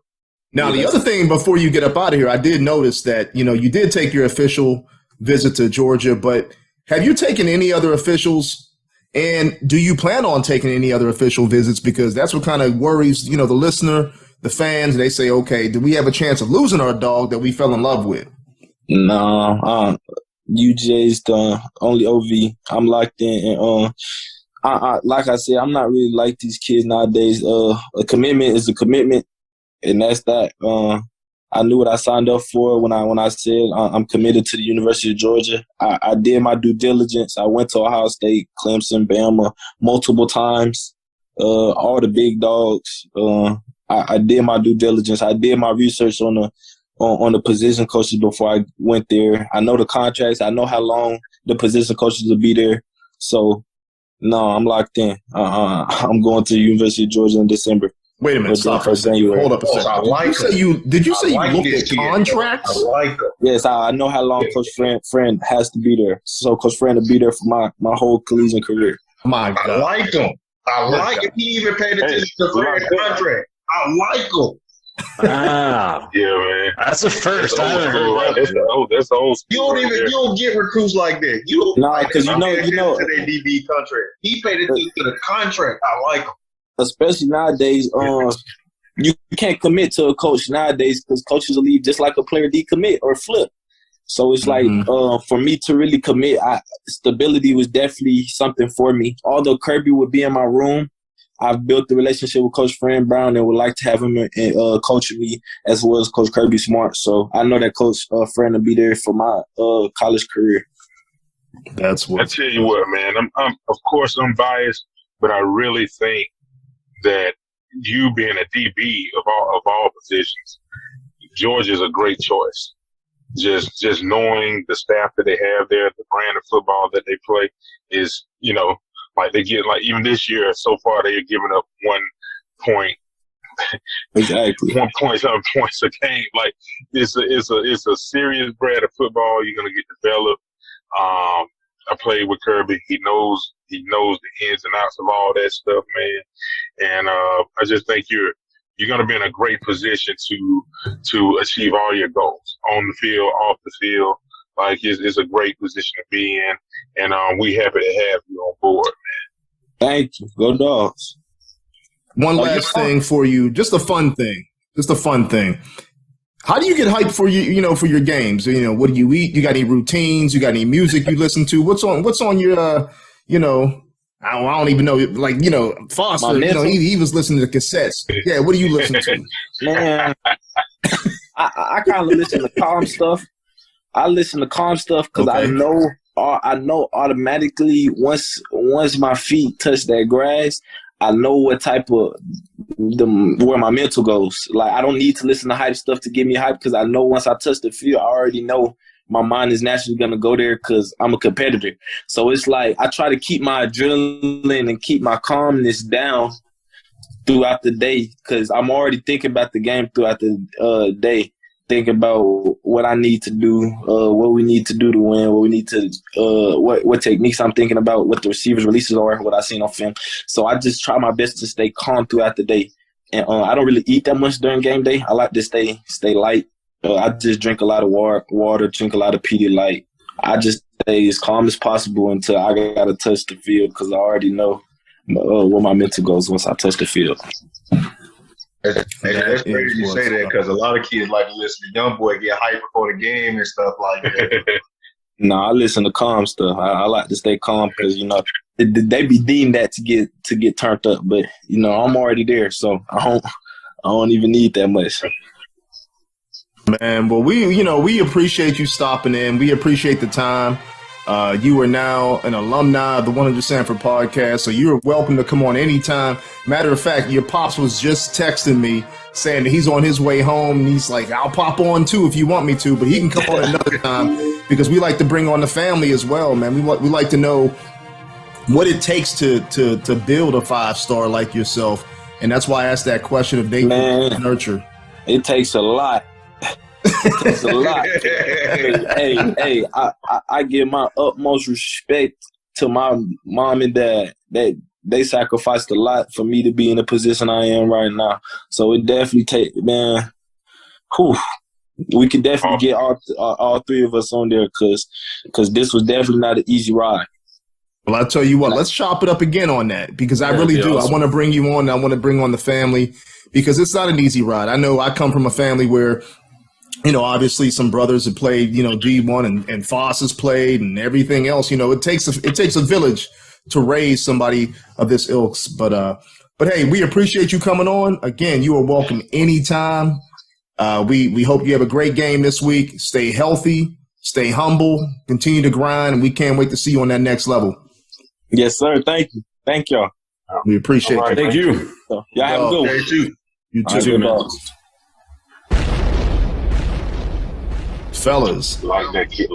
S3: Now, the other thing before you get up out of here, I did notice that, you did take your official visit to Georgia, but have you taken any other officials? And do you plan on taking any other official visits? Because that's what kind of worries, the listener, the fans. They say, okay, do we have a chance of losing our dog that we fell in love with?
S5: No, UJ's the only OV. I'm locked in. And like I said, I'm not really like these kids nowadays. A commitment is a commitment, and that's that. I knew what I signed up for when I said I'm committed to the University of Georgia. I did my due diligence. I went to Ohio State, Clemson, Bama multiple times, all the big dogs. I did my due diligence. I did my research on the position coaches before I went there. I know the contracts. I know how long the position coaches will be there. So, no, I'm locked in. I'm going to the University of Georgia in December.
S3: Wait a minute, stop for a second. Hold up a second. Did you say you looked at contracts?
S6: I like them.
S5: Yes, I know how long Coach Friend has to be there. So Coach Friend will be there for my whole collegiate career.
S3: My God.
S6: I like them. I like it. He even paid attention to Friend's contract. I like them.
S2: Ah,
S4: Yeah, man.
S2: that's the first. I haven't heard
S4: Right.
S2: that.
S4: That's old
S6: You
S4: school.
S6: you don't get recruits like that. You don't.
S5: No, because you know,
S6: to their DB contract. He paid attention to the contract. I like him.
S5: especially nowadays, you can't commit to a coach nowadays because coaches will leave just like a player decommit or flip. So it's like for me to really commit, stability was definitely something for me. Although Kirby would be in my room, I've built the relationship with Coach Fran Brown and would like to have him coach me as well as Coach Kirby Smart. So I know that Coach Fran will be there for my college career.
S3: That's what
S4: I tell you what, man. I'm of course I'm biased, but I really think that you being a DB of all positions, Georgia's a great choice. Just knowing the staff that they have there, the brand of football that they play is, like they get like even this year so far they are giving up 1 point.
S5: Exactly.
S4: 1 point, something points a game. Like it's a serious brand of football. You're gonna get developed. I played with Kirby. He knows the ins and outs of all that stuff, man. And I just think you're going to be in a great position to achieve all your goals on the field, off the field. Like it's a great position to be in, and we happy to have you on board, man.
S5: Thank you. Go Dogs.
S3: One last thing for you, just a fun thing. How do you get hyped for for your games? What do you eat? You got any routines? You got any music you listen to? What's on your I don't even know. Like, Foster, he was listening to cassettes. Yeah, what do you listen to?
S5: Man, I kind of listen to calm stuff. I listen to calm stuff because I know automatically once my feet touch that grass, I know what type of where my mental goes. Like, I don't need to listen to hype stuff to get me hyped because I know once I touch the field, I already know my mind is naturally going to go there because I'm a competitor. So it's like I try to keep my adrenaline and keep my calmness down throughout the day because I'm already thinking about the game throughout the day, thinking about what I need to do, what we need to do to win, what we need to what techniques I'm thinking about, what the receivers' releases are, what I've seen on film. So I just try my best to stay calm throughout the day. And I don't really eat that much during game day. I like to stay light. I just drink a lot of water, drink a lot of Pedialyte. I just stay as calm as possible until I got to touch the field because I already know where my mental goes once I touch the field.
S6: That's crazy you say that because a lot of kids like to listen to young boy get hyped before the game and stuff like that.
S5: No, I listen to calm stuff. I like to stay calm because they be deemed that to get turned up, but I'm already there, so I don't even need that much.
S3: Man, well, we appreciate you stopping in. We appreciate the time. You are now an alumni of the 100 Sanford Podcast, so you're welcome to come on anytime. Matter of fact, your pops was just texting me saying that he's on his way home, and he's like, I'll pop on too if you want me to, but he can come on another time because we like to bring on the family as well, man. We like to know what it takes to build a 5-star like yourself, and that's why I asked that question of nature and nurture.
S5: It takes a lot. It takes a lot. Hey, I give my utmost respect to my mom and dad. They sacrificed a lot for me to be in the position I am right now. So it definitely man. We could definitely get all three of us on there because this was definitely not an easy ride.
S3: Well, I tell you what, let's chop it up again on that because I really do. Awesome. I want to bring you on. I want to bring on the family because it's not an easy ride. I know I come from a family where obviously some brothers have played, D1 and Foss has played and everything else. It takes a village to raise somebody of this ilk. But hey, we appreciate you coming on. Again, you are welcome anytime. We hope you have a great game this week. Stay healthy, stay humble, continue to grind, and we can't wait to see you on that next level.
S5: Yes, sir. Thank you. Thank y'all.
S3: We appreciate it.
S2: Thank you.
S5: So, y'all have a good one.
S3: You
S5: All right,
S3: too,
S5: good
S3: man.
S5: balls.
S3: Fellas.
S4: Like that kid.
S6: I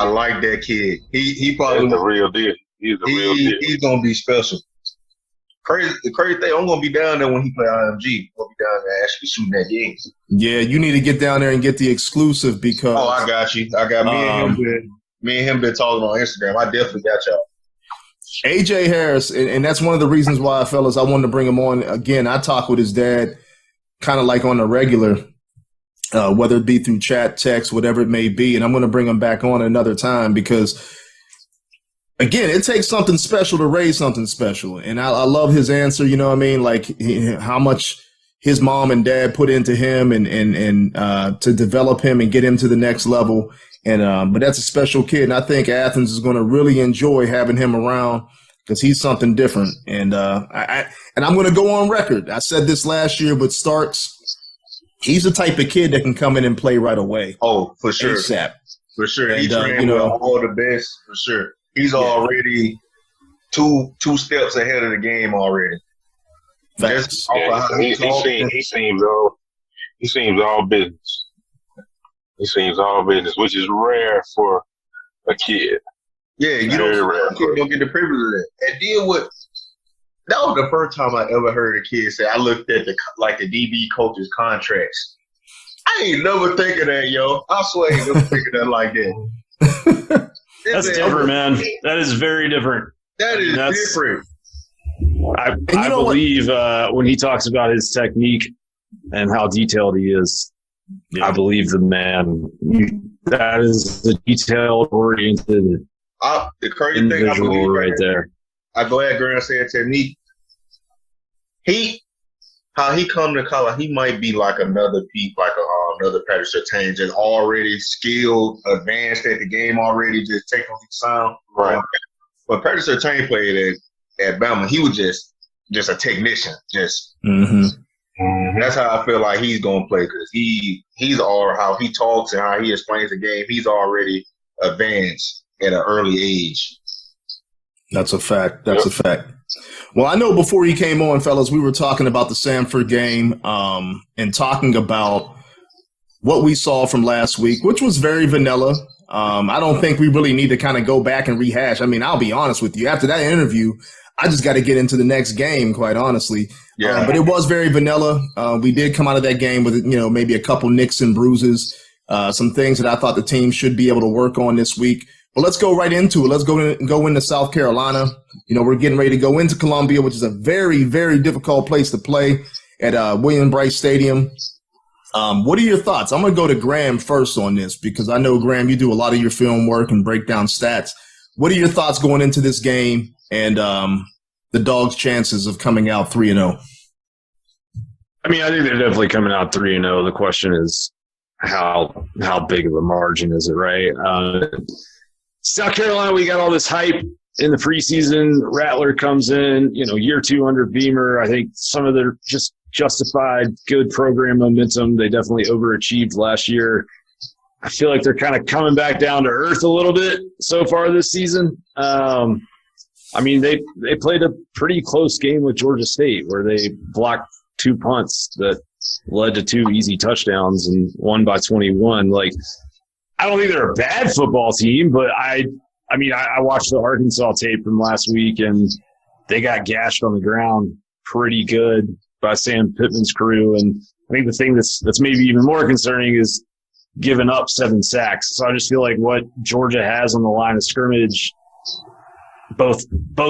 S6: like that kid. He probably
S4: That's the real deal. He's the real deal.
S6: he's gonna be special. The crazy thing, I'm gonna be down there when he play IMG. I'm gonna be down there actually shooting that game.
S3: Yeah, you need to get down there and get the exclusive because
S6: Oh, I got you. I got me and him been talking on Instagram. I definitely got y'all.
S3: AJ Harris, and that's one of the reasons why, fellas, I wanted to bring him on. Again, I talk with his dad kind of like on a regular, whether it be through chat, text, whatever it may be. And I'm going to bring him back on another time because, again, it takes something special to raise something special. And I love his answer, you know what I mean? Like how much his mom and dad put into him and to develop him and get him to the next level. And but that's a special kid, and I think Athens is going to really enjoy having him around because he's something different. And I'm going to go on record. I said this last year with Starks. He's the type of kid that can come in and play right away.
S6: Oh, for sure,
S3: ASAP.
S6: for sure.
S3: And,
S6: He trained with all the best, for sure. He's already two steps ahead of the game already.
S3: Facts.
S4: He seems all business. He seems all business, which is rare for a kid.
S6: Yeah, you don't get the privilege of that. And then that was the first time I ever heard a kid say, I looked at the DB coach's contracts. I ain't never thinking that, yo. I swear I ain't never thinking that like that.
S2: That's different, man. That is very different.
S6: That's different.
S2: I believe when he talks about his technique and how detailed he is, I believe the man. That is the detail-oriented
S6: The crazy thing I
S2: individual
S6: believe
S2: right there.
S6: I'm glad Graham said technique. How he come to college, he might be like another Pete, like another Patrick Surtain, just already skilled, advanced at the game already, just taking the sound.
S4: Right.
S6: But Patrick Surtain played at Bama. He was just a technician. That's how I feel like he's gonna play because he's all how he talks and how he explains the game. He's already advanced at an early age.
S3: That's a fact. That's a fact. Well, I know before he came on, fellas, we were talking about the Sanford game and talking about what we saw from last week, which was very vanilla. I don't think we really need to kind of go back and rehash. I mean, I'll be honest with you. After that interview, I just got to get into the next game, quite honestly.
S6: Yeah.
S3: But it was very vanilla. We did come out of that game with, maybe a couple nicks and bruises, some things that I thought the team should be able to work on this week. But let's go right into it. Let's go into South Carolina. We're getting ready to go into Columbia, which is a very, very difficult place to play at William Brice Stadium. What are your thoughts? I'm going to go to Graham first on this because I know, Graham, you do a lot of your film work and break down stats. What are your thoughts going into this game and the Dogs' chances of coming out 3-0?
S2: I mean, I think they're definitely coming out 3-0. The question is how big of a margin is it, right? South Carolina, we got all this hype in the preseason. Rattler comes in, year 2 under Beamer. I think some of their just justified good program momentum. They definitely overachieved last year. I feel like they're kind of coming back down to earth a little bit so far this season. I mean, they played a pretty close game with Georgia State where they blocked 2 punts that led to 2 easy touchdowns and won by 21. Like, I don't think they're a bad football team, but I watched the Arkansas tape from last week and they got gashed on the ground pretty good by Sam Pittman's crew. And I think the thing that's maybe even more concerning is giving up 7 sacks. So I just feel like what Georgia has on the line of scrimmage, both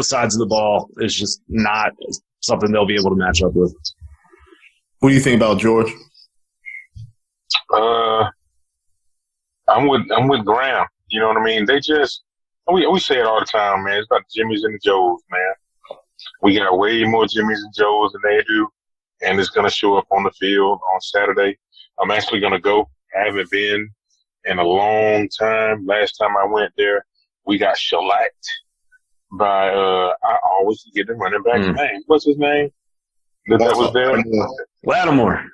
S2: sides of the ball, is just not something they'll be able to match up with.
S3: What do you think about George?
S4: I'm with Graham. You know what I mean? They just we say it all the time, man. It's about the Jimmys and the Joes, man. We got way more Jimmys and Joes than they do, and it's gonna show up on the field on Saturday. I'm actually gonna go. I haven't been in a long time. Last time I went there, we got shellacked by I always forget the running back's name. What's his name? That was there.
S2: Lattimore,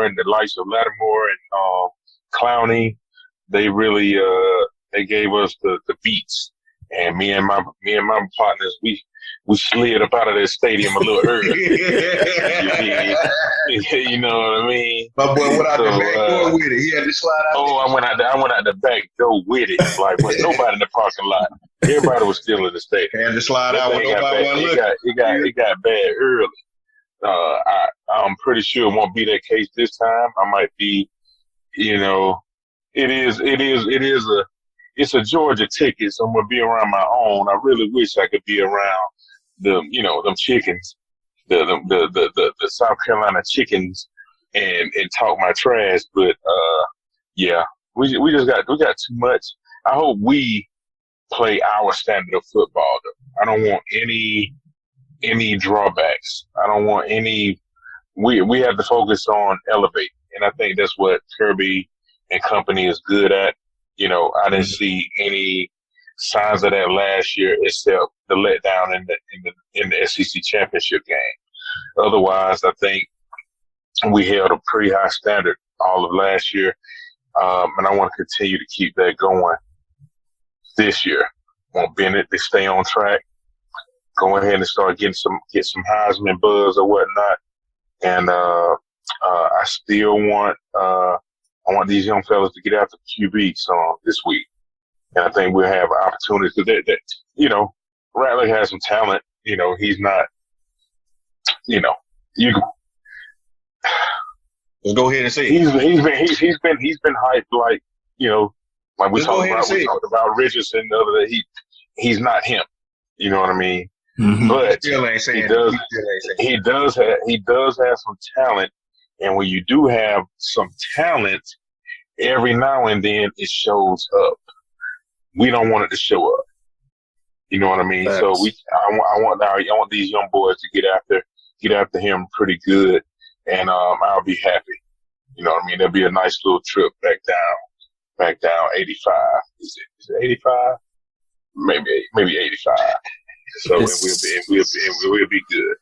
S4: and the likes of Lattimore and Clowney. They really they gave us the beats. And me and my partners, we slid up out of that stadium a little early. You know what I mean?
S6: My boy went out the back door with it. He had to slide out.
S4: Oh, I went out the back door with it. Like, with nobody in the parking lot. Everybody was still in the stadium.
S6: Had to slide out when nobody was looking.
S4: It got bad early. I'm pretty sure it won't be that case this time. I might be, it's a Georgia ticket, so I'm gonna be around my own. I really wish I could be around them chickens, the South Carolina chickens, and talk my trash. But yeah, we got too much. I hope we play our standard of football, though. I don't want any drawbacks. I don't want any. We have to focus on elevate, and I think that's what Kirby and company is good at. I didn't see any signs of that last year, except the letdown in the SEC championship game. Otherwise, I think we held a pretty high standard all of last year, and I want to continue to keep that going this year. I want Bennett to stay on track, go ahead and start get some Heisman buzz or whatnot, and I still want these young fellas to get after QB this week. And I think we'll have opportunities because Rattler has some talent. He's not, you
S6: Let's go ahead and say
S4: he's been hyped like we talked about Richardson the other day. He's not him. You know what I mean?
S3: Mm-hmm.
S4: But he does have some talent. And when you do have some talent, every now and then it shows up. We don't want it to show up. You know what I mean?
S3: Facts.
S4: So I want these young boys to get after him pretty good, and I'll be happy. You know what I mean? There'll be a nice little trip back down 85. Is it 85? Maybe 85. So we'll be good.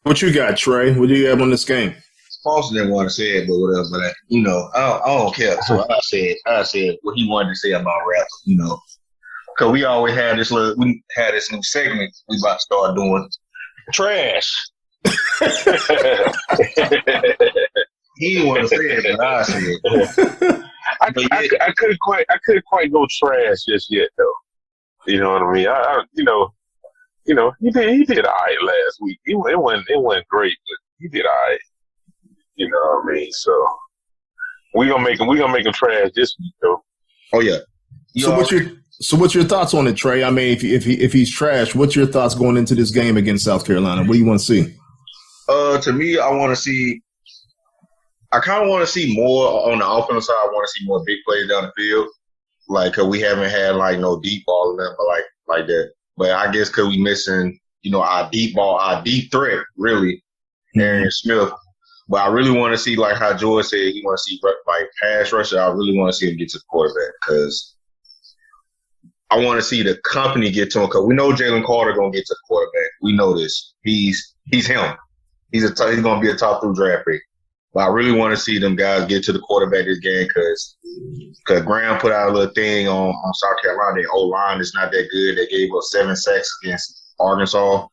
S3: What you got, Trey? What do you have on this game?
S6: Foster didn't want to say it, but whatever. But I don't care. So I said what he wanted to say about rap. Because we always had this new segment we about to start doing. Trash. He didn't want to say it, but I said.
S4: I couldn't quite go trash just yet, though. You know what I mean? He did all right last week. It wasn't great, but he did all right. You know what I mean? So we gonna make him trash this week, though.
S6: Oh yeah.
S3: So what's your thoughts on it, Trey? I mean, if he's trash, what's your thoughts going into this game against South Carolina? What do you want to see?
S6: To me, I kind of want to see more on the offensive side. I want to see more big plays down the field, cause we haven't had no deep ball in them, but like that. But I guess cause we missing, our deep ball, our deep threat, really, Aaron Smith. But I really want to see, how George said, he want to see pass rusher. I really want to see him get to the quarterback because I want to see the company get to him because we know Jalen Carter gonna get to the quarterback. We know this. He's him. He's going to be a top 3 draft pick. But I really want to see them guys get to the quarterback this game because Graham put out a little thing on South Carolina. Their O-line is not that good. They gave up 7 sacks against Arkansas.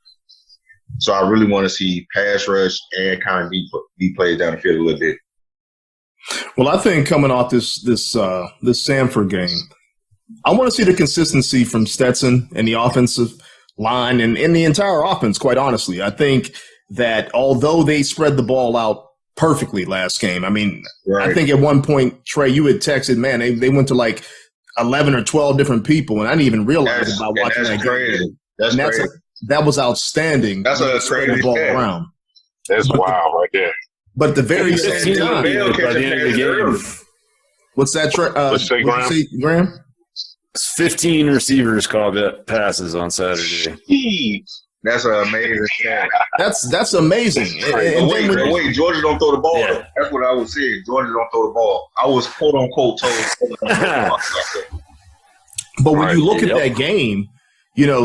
S6: So I really want to see pass rush and kind of deep plays down the field a little bit.
S3: Well, I think coming off this Sanford game, I want to see the consistency from Stetson and the offensive line and the entire offense, quite honestly. I think that although they spread the ball out perfectly last game, I mean, right. I think at one point, Trey, you had texted, man, they went to 11 or 12 different people, and I didn't even realize about watching that game.
S6: That's crazy.
S3: That was outstanding.
S6: That's a crazy ball
S3: around.
S4: That's wild right there.
S3: But at the very same time,
S2: by the end of the game,
S3: what's that, Graham?
S2: 15 receivers caught passes on Saturday.
S6: That's an amazing stat.
S3: That's amazing.
S6: Wait, Georgia don't throw the ball. Yeah. That's what I was saying. Georgia don't throw the ball. I was quote unquote told.
S3: But when you look at that game,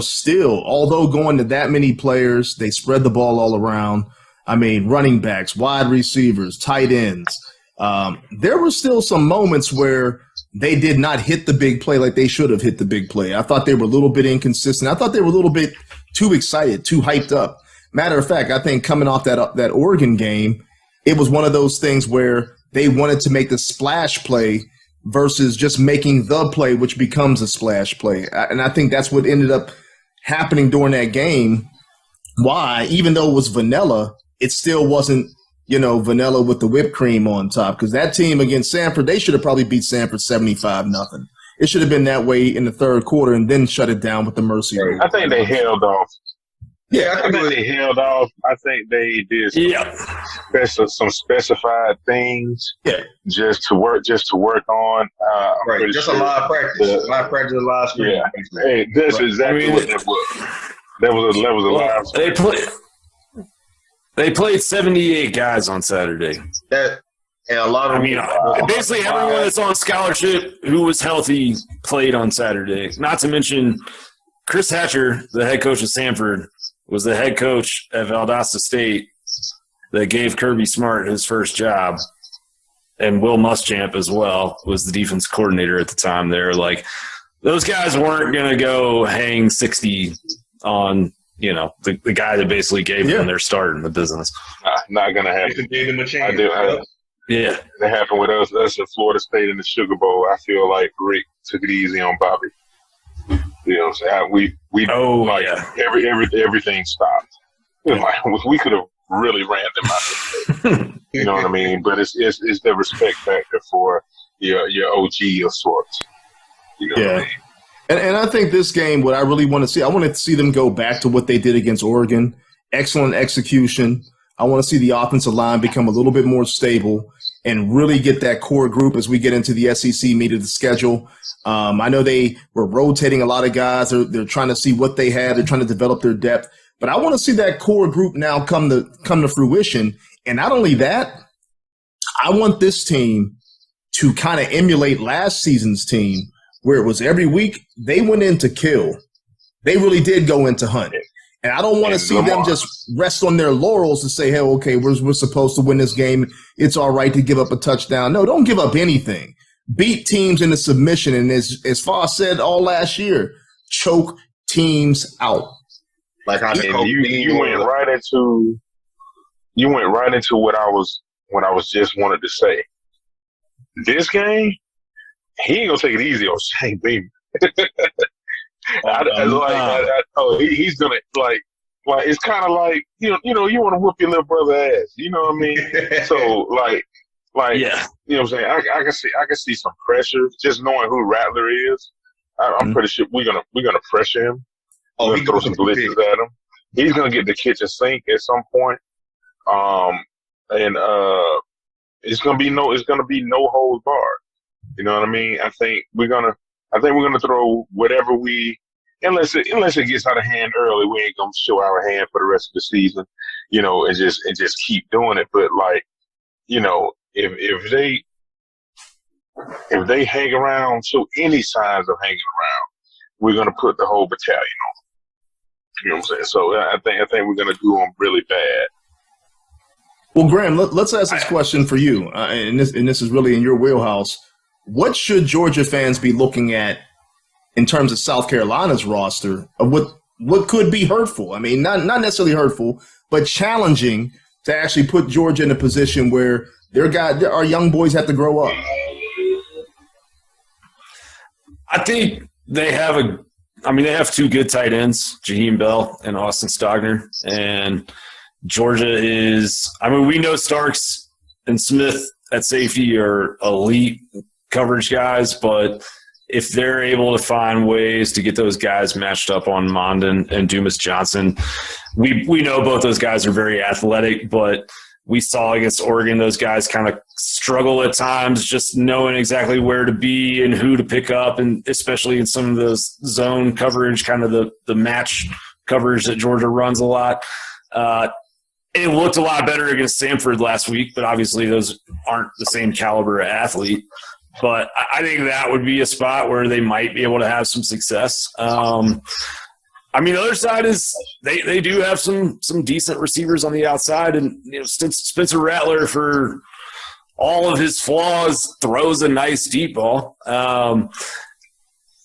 S3: still, although going to that many players, they spread the ball all around. I mean, running backs, wide receivers, tight ends. There were still some moments where, they did not hit the big play like they should have hit the big play. I thought they were a little bit inconsistent. I thought they were a little bit too excited, too hyped up. Matter of fact, I think coming off that Oregon game, it was one of those things where they wanted to make the splash play versus just making the play, which becomes a splash play. And I think that's what ended up happening during that game. Why? Even though it was vanilla, it still wasn't, vanilla with the whipped cream on top. Because that team against Sanford, they should have probably beat Sanford 75-0. It should have been that way in the third quarter and then shut it down with the mercy rule.
S4: I think they held off.
S6: Yeah,
S4: I think they held off. I think they did some specified things just to work on.
S6: Right, just sure a lot of practice. A lot of practice, a lot of screen.
S4: Yeah. Hey, that's exactly what that was. That was a live.
S2: They played 78 guys on Saturday.
S6: And a lot of
S2: basically everyone that's on scholarship who was healthy played on Saturday. Not to mention Chris Hatcher, the head coach of Samford, was the head coach at Valdosta State that gave Kirby Smart his first job. And Will Muschamp as well was the defense coordinator at the time there. Like, those guys weren't going to go hang 60 on, the guy that basically gave them their start in the business.
S4: Not going to happen.
S6: Gave them a chance.
S2: Yeah.
S4: That happened with us in Florida State in the Sugar Bowl. I feel like Rick took it easy on Bobby. You know what I'm saying? Everything stopped. We could have really ran them out. You know what I mean? But it's the respect factor for your OG of sorts. You know what I mean?
S3: And I think this game, what I really want to see, I want to see them go back to what they did against Oregon. Excellent execution. I want to see the offensive line become a little bit more stable and really get that core group as we get into the SEC meat of the schedule. I know they were rotating a lot of guys. They're trying to see what they have. They're trying to develop their depth. But I want to see that core group now come to fruition. And not only that, I want this team to kind of emulate last season's team, where it was every week they went in to kill. They really did go into hunt. And I don't want to see them just rest on their laurels and say, hey, okay, we're supposed to win this game. It's all right to give up a touchdown. No, don't give up anything. Beat teams into submission. And as Foss said all last year, choke teams out.
S4: Like I mean, you went right into what I was just wanted to say. This game, he ain't gonna take it easy on Shane Beamer. He's gonna like it's kind of like you want to whoop your little brother ass. You know what I mean? So yeah. You know what I'm saying? I can see some pressure just knowing who Rattler is. I'm pretty sure we're gonna pressure him. We're gonna throw some blitzes at him. He's gonna get the kitchen sink at some point. It's gonna be no holds barred. You know what I mean? I think we're gonna throw whatever unless it gets out of hand early, we ain't gonna show our hand for the rest of the season, and just keep doing it. But if they hang around, show any signs of hanging around, we're gonna put the whole battalion on. You know what I'm saying? So I think we're gonna do them really bad.
S3: Well, Graham, let's ask this question for you, and this is really in your wheelhouse. What should Georgia fans be looking at in terms of South Carolina's roster of what could be hurtful? I mean, not necessarily hurtful, but challenging to actually put Georgia in a position where our young boys have to grow up.
S2: I think they have two good tight ends, Jaheim Bell and Austin Stogner, and Georgia we know Starks and Smith at safety are elite coverage guys, but if they're able to find ways to get those guys matched up on Mondon and Dumas Johnson, we know both those guys are very athletic, but we saw against Oregon those guys kind of struggle at times just knowing exactly where to be and who to pick up, and especially in some of those zone coverage, kind of the match coverage that Georgia runs a lot. It looked a lot better against Samford last week, but obviously those aren't the same caliber of athlete. But I think that would be a spot where they might be able to have some success. The other side is they do have some decent receivers on the outside, and Spencer Rattler for all of his flaws, throws a nice deep ball.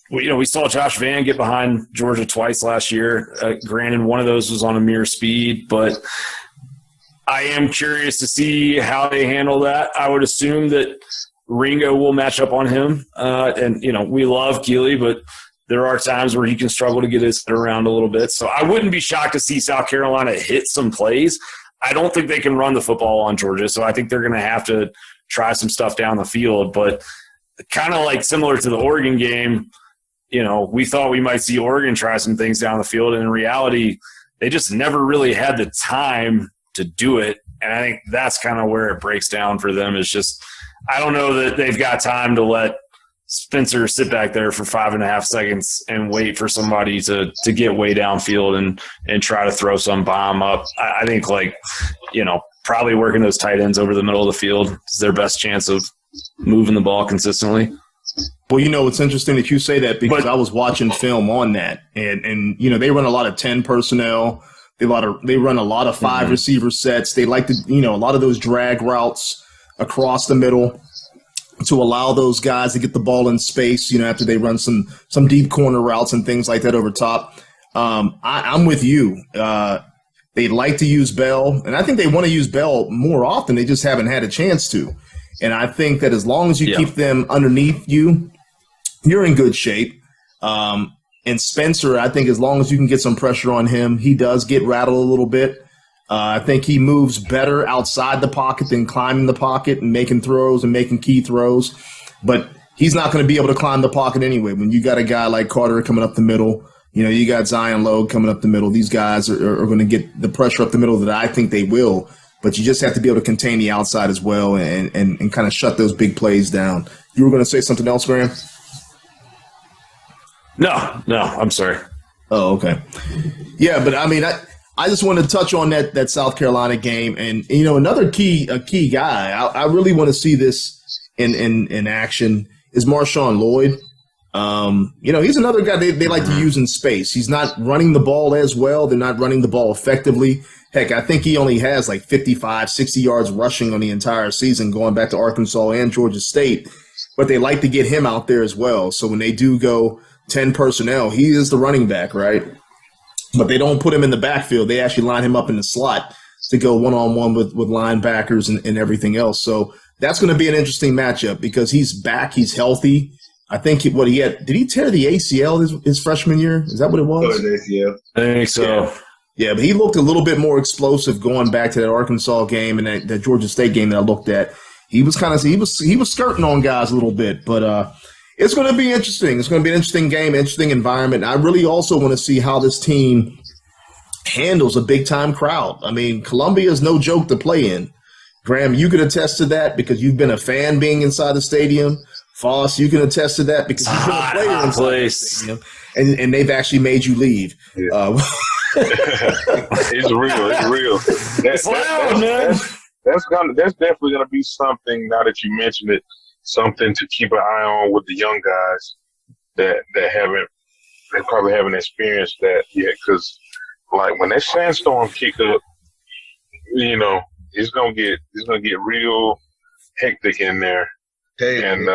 S2: We saw Josh Vann get behind Georgia twice last year. Granted, one of those was on a mere speed, but I am curious to see how they handle that. I would assume that Ringo will match up on him. We love Keeley, but there are times where he can struggle to get his head around a little bit. So I wouldn't be shocked to see South Carolina hit some plays. I don't think they can run the football on Georgia, so I think they're going to have to try some stuff down the field. But kind of like similar to the Oregon game, we thought we might see Oregon try some things down the field, and in reality, they just never really had the time to do it. And I think that's kind of where it breaks down for them. Is just I don't know that they've got time to let Spencer sit back there for 5.5 seconds and wait for somebody to get way downfield and try to throw some bomb up. I think probably working those tight ends over the middle of the field is their best chance of moving the ball consistently.
S3: Well, it's interesting that you say that because I was watching film on that, and they run a lot of 10 personnel. They run a lot of 5 receiver sets. They like to a lot of those drag routes across the middle to allow those guys to get the ball in space. After they run some deep corner routes and things like that over top. I'm with you. They like to use Bell, and I think they want to use Bell more often. They just haven't had a chance to. And I think that as long as you keep them underneath you, you're in good shape. And Spencer, I think as long as you can get some pressure on him, he does get rattled a little bit. I think he moves better outside the pocket than climbing the pocket and making throws and making key throws. But he's not going to be able to climb the pocket anyway. When you got a guy like Carter coming up the middle, you got Zion Logue coming up the middle. These guys are going to get the pressure up the middle that I think they will. But you just have to be able to contain the outside as well and kind of shut those big plays down. You were going to say something else, Graham?
S2: No, I'm sorry.
S3: Oh, okay. Yeah, but I just wanted to touch on that South Carolina game. And, another key guy, I really want to see this in action is Marshawn Lloyd. He's another guy they like to use in space. He's not running the ball as well. They're not running the ball effectively. Heck, I think he only has like 55, 60 yards rushing on the entire season going back to Arkansas and Georgia State. But they like to get him out there as well. So when they do go 10 personnel, he is the running back, right? But they don't put him in the backfield. They actually line him up in the slot to go one-on-one with linebackers and everything else. So that's going to be an interesting matchup because he's back. He's healthy. I think did he tear the ACL his freshman year? Is that what it was?
S6: ACL.
S2: I think so.
S3: Yeah, but he looked a little bit more explosive going back to that Arkansas game and that Georgia State game that I looked at. He was skirting on guys a little bit, but it's going to be interesting. It's going to be an interesting game, interesting environment. I really also want to see how this team handles a big-time crowd. Columbia is no joke to play in. Graham, you can attest to that because you've been a fan being inside the stadium. Foss, you can attest to that because you've been a player inside the stadium, and they've actually made you leave.
S4: Yeah. It's real.
S2: It's loud, man.
S4: That's definitely gonna be something. Now that you mentioned it, something to keep an eye on with the young guys that probably haven't experienced that yet. Because like when that sandstorm kick up, it's gonna get real hectic in there. And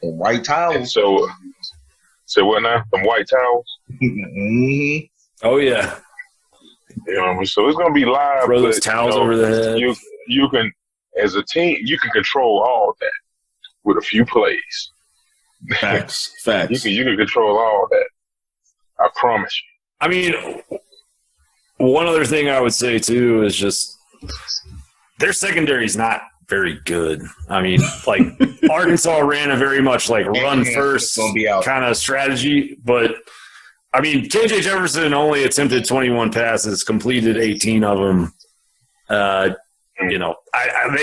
S6: white towels.
S4: So what now? Some white towels.
S6: Mm-hmm.
S2: Oh yeah.
S4: So it's gonna be live.
S2: Throw those towels over the head.
S4: You can, as a team, you can control all that with a few plays.
S3: Facts.
S4: You can control all that. I promise you.
S2: One other thing I would say too is just their secondary is not very good. Arkansas ran a very much run first kind of strategy, but KJ Jefferson only attempted 21 passes, completed 18 of them. They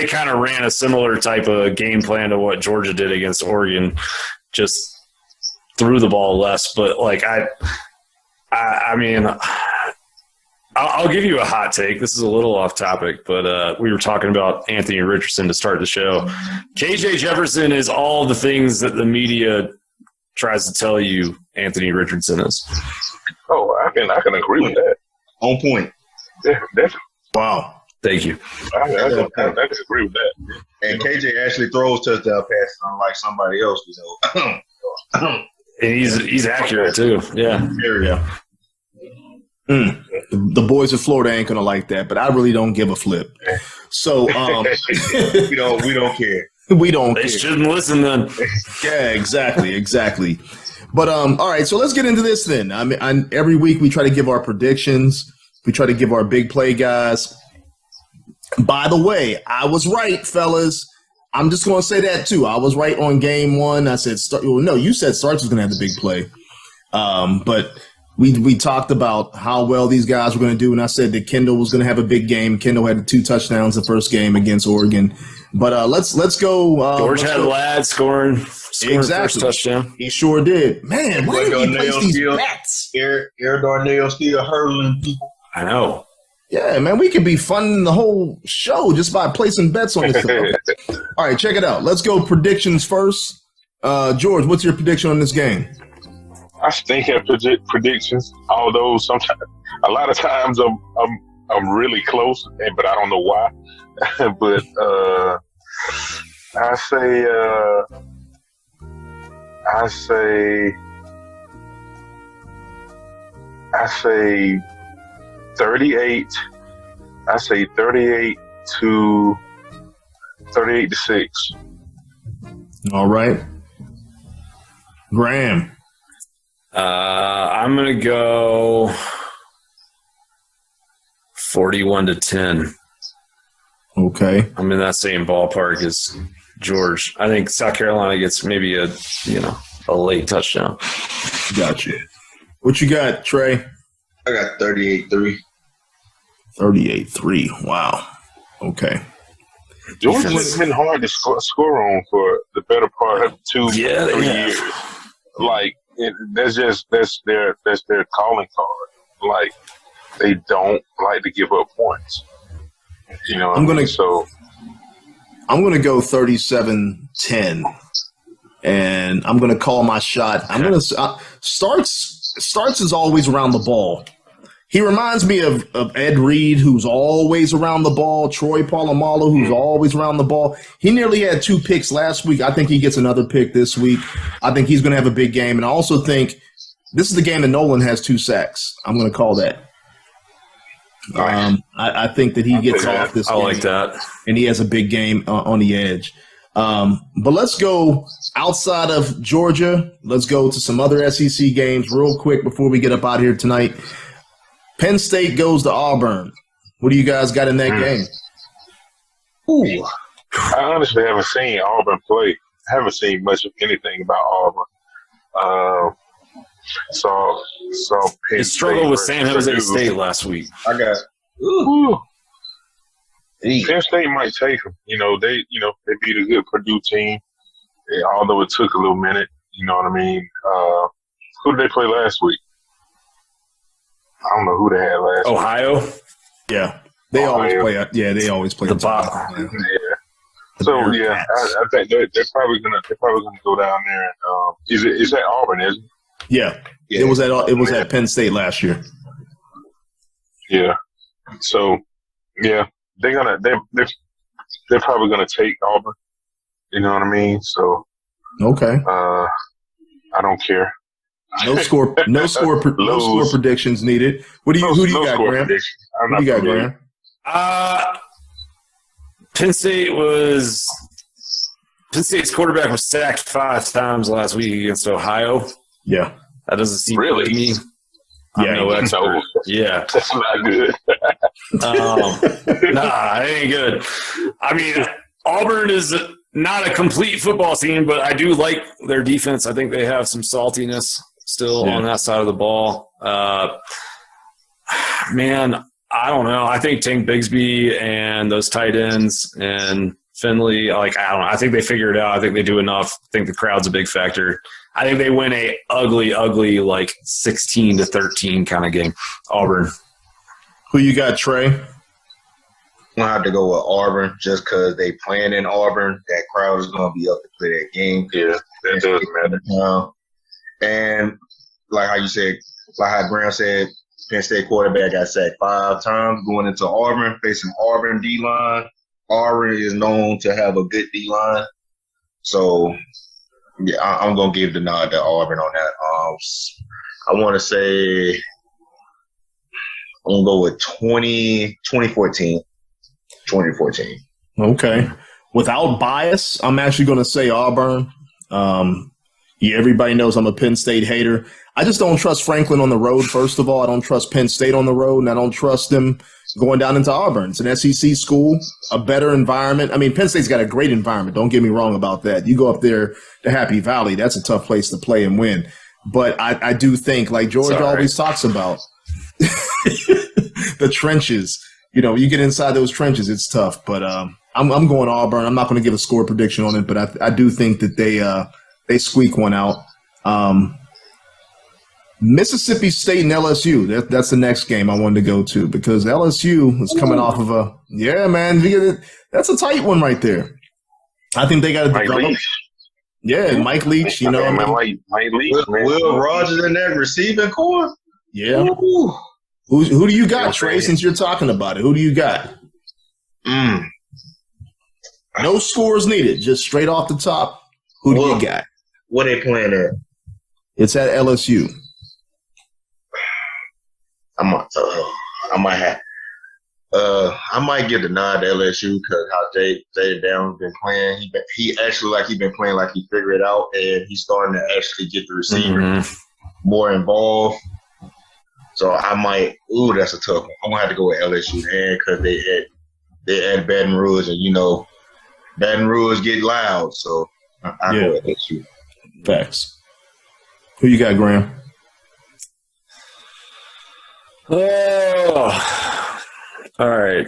S2: kind of ran a similar type of game plan to what Georgia did against Oregon, just threw the ball less. But I'll give you a hot take. This is a little off topic, but we were talking about Anthony Richardson to start the show. KJ Jefferson is all the things that the media tries to tell you Anthony Richardson is.
S4: Oh, I can agree with that.
S6: On point.
S4: Yeah, definitely.
S3: Wow.
S2: Thank you.
S4: I disagree with that.
S6: And KJ actually throws touchdown passes unlike somebody else,
S2: And he's accurate too. Yeah.
S3: Yeah. The boys of Florida ain't gonna like that, but I really don't give a flip. So
S6: we don't care.
S3: We don't.
S2: They shouldn't listen then.
S3: Yeah, exactly. But all right, so let's get into this then. I mean, every week we try to give our predictions. We try to give our big play guys. By the way, I was right, fellas. I'm just going to say that too. I was right on game one. I said, you said Starks was going to have the big play. But we talked about how well these guys were going to do, and I said that Kendall was going to have a big game. Kendall had 2 touchdowns the first game against Oregon. But let's go.
S2: George had Ladd scoring
S3: exactly.
S2: First touchdown.
S3: He sure did. Man, why did he place these bets?
S6: Aaron Darnell still hurdling people.
S2: I know.
S3: Yeah, man, we could be funding the whole show just by placing bets on this stuff. All right, check it out. Let's go predictions first. George, what's your prediction on this game?
S4: I stink at predictions, although a lot of times I'm really close, but I don't know why. But I say 38. I say 38 to 6.
S3: All right. Graham.
S2: I'm gonna go 41-10.
S3: Okay.
S2: I'm in that same ballpark as George. I think South Carolina gets maybe a late touchdown.
S3: Gotcha. What you got, Trey?
S6: I got 38-3.
S3: 38-3. Wow. Okay.
S4: Georgia has been hard to score on for the better part of 2-3 years. Like that's their calling card. Like they don't like to give up points. You know, I'm gonna
S3: go 37-10, and I'm gonna call my shot. I'm gonna Starks is always around the ball. He reminds me of Ed Reed, who's always around the ball, Troy Polamalu, who's always around the ball. He nearly had 2 picks last week. I think he gets another pick this week. I think he's going to have a big game. And I also think this is the game that Nolan has 2 sacks. I'm going to call that. I think that he gets off this game.
S2: I like that.
S3: And he has a big game on the edge. But let's go outside of Georgia. Let's go to some other SEC games real quick before we get up out of here tonight. Penn State goes to Auburn. What do you guys got in that game?
S6: Ooh.
S4: I honestly haven't seen Auburn play. I haven't seen much of anything about Auburn. Saw Penn
S2: He struggled with San Jose State last week.
S6: I got.
S4: Penn State might take them. They beat a good Purdue team, although it took a little minute. You know what I mean? Who did they play last week? I don't know who they had last week.
S2: Ohio?
S3: Yeah. They always play. Yeah, they always play
S2: the bottom.
S4: Yeah. So I think they're probably gonna go down there. And, is that Auburn? Isn't it?
S3: Yeah. It was at Penn State last year.
S4: Yeah. So they're probably gonna take Auburn. You know what I mean? So
S3: okay.
S4: I don't care.
S3: No score predictions needed. Who do you got, Graham? Who do you got, Graham?
S2: Penn State's quarterback was sacked 5 times last week against Ohio.
S3: Yeah.
S2: That doesn't seem
S4: really
S2: good to me.
S3: Yeah,
S2: I'm no expert. Yeah.
S4: That's not good.
S2: Nah, it ain't good. I mean, Auburn is not a complete football team, but I do like their defense. I think they have some saltiness still on that side of the ball. Man, I don't know. I think Tank Bigsby and those tight ends and Finley, I don't know. I think they figure it out. I think they do enough. I think the crowd's a big factor. I think they win a ugly, 16-13 kind of game. Auburn.
S3: Who you got, Trey?
S6: I'm going to have to go with Auburn just because they playing in Auburn. That crowd is going to be up to play that game.
S4: Yeah, that does matter.
S6: And like how you said, like how Graham said, Penn State quarterback got sacked 5 times going into Auburn, facing Auburn D-line. Auburn is known to have a good D-line. So, yeah, I'm going to give the nod to Auburn on that. I want to say I'm going to go with 2014. 2014.
S3: Okay. Without bias, I'm actually going to say Auburn. Yeah, everybody knows I'm a Penn State hater. I just don't trust Franklin on the road, first of all. I don't trust Penn State on the road, and I don't trust them going down into Auburn. It's an SEC school, a better environment. I mean, Penn State's got a great environment. Don't get me wrong about that. You go up there to Happy Valley, that's a tough place to play and win. But I do think, like George always talks about, the trenches. You know, you get inside those trenches, it's tough. But I'm going Auburn. I'm not going to give a score prediction on it, but I do think that they squeak one out. Mississippi State and LSU. That's the next game I wanted to go to because LSU is coming off of that's a tight one right there. I think they got to develop. Yeah, Mike Leach. You know,
S4: Mike Leach.
S6: Will Rogers in that receiving core.
S3: Yeah. Ooh. Who do you got, Trey? Since you're talking about it, who do you got? No scores needed. Just straight off the top. Who do you got?
S6: What they playing at?
S3: It's at LSU.
S6: I might give the nod to LSU because how Jay Downs been playing. He actually been playing like he figured it out, and he's starting to actually get the receiver more involved. So I might. Ooh, that's a tough one. I'm gonna have to go with LSU and because they had Baton Rouge, and you know, Baton Rouge get loud. So I go with LSU.
S3: Facts. Who you got, Graham?
S2: Oh, all right.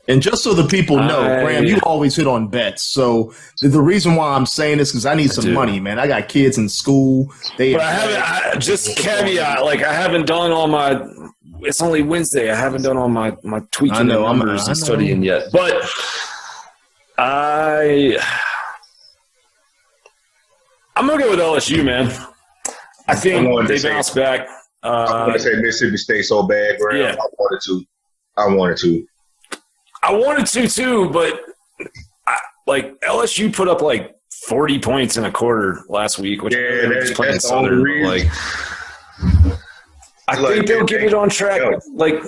S3: And just so the people know, Graham, you always hit on bets. So the reason why I'm saying this is I need some money, man. I got kids in school.
S2: But just caveat, like I haven't done all my – it's only Wednesday. I haven't done all my tweaking numbers and studying yet. But I'm going to go with LSU, man. I think they bounce back.
S6: I want to say Mississippi State so bad, Graham. Yeah. I wanted to too, but LSU put up like 40 points in a quarter last week, which was playing Southern. I think they'll get it on track. Like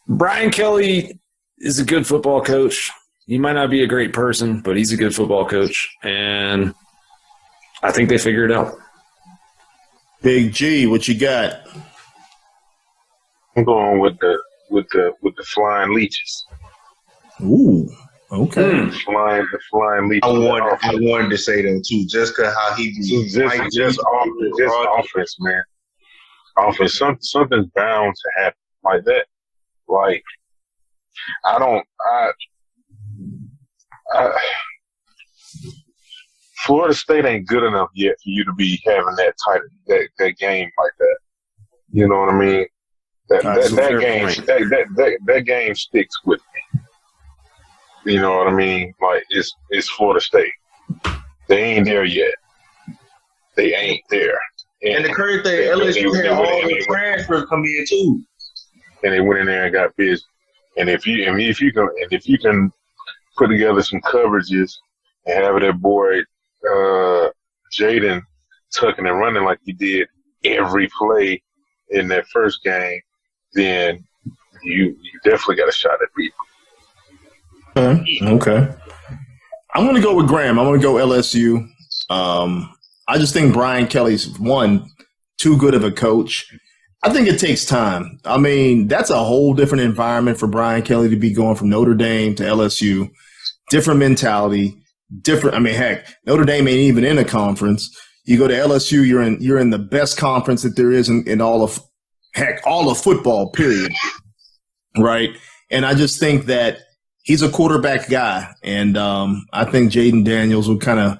S6: Brian Kelly is a good football coach. He might not be a great person, but he's a good football coach, and I think they figure it out.
S3: Big G, what you got?
S4: I'm going with the flying leeches.
S3: Ooh, okay.
S4: The flying leeches.
S6: I wanted to say them too, just because how he
S4: just offense, man. Offense, something's bound to happen like that. Like Florida State ain't good enough yet for you to be having that game like that. You know what I mean? That game sticks with me. You know what I mean? Like it's Florida State. They ain't there yet. They ain't there.
S6: And the crazy thing, LSU had all the transfers come in too.
S4: And they went in there and got busy. And if you can put together some coverages and have that boy Jaden tucking and running like he did every play in that first game, then you definitely got a shot at people.
S3: Okay. I'm going to go with Graham. I'm going to go LSU. I just think Brian Kelly's, too good of a coach. I think it takes time. I mean, that's a whole different environment for Brian Kelly to be going from Notre Dame to LSU. Different mentality. Different. I mean, heck, Notre Dame ain't even in a conference. You go to LSU, you're in the best conference that there is in all of football, period. Right? And I just think that he's a quarterback guy. And I think Jaden Daniels will kind of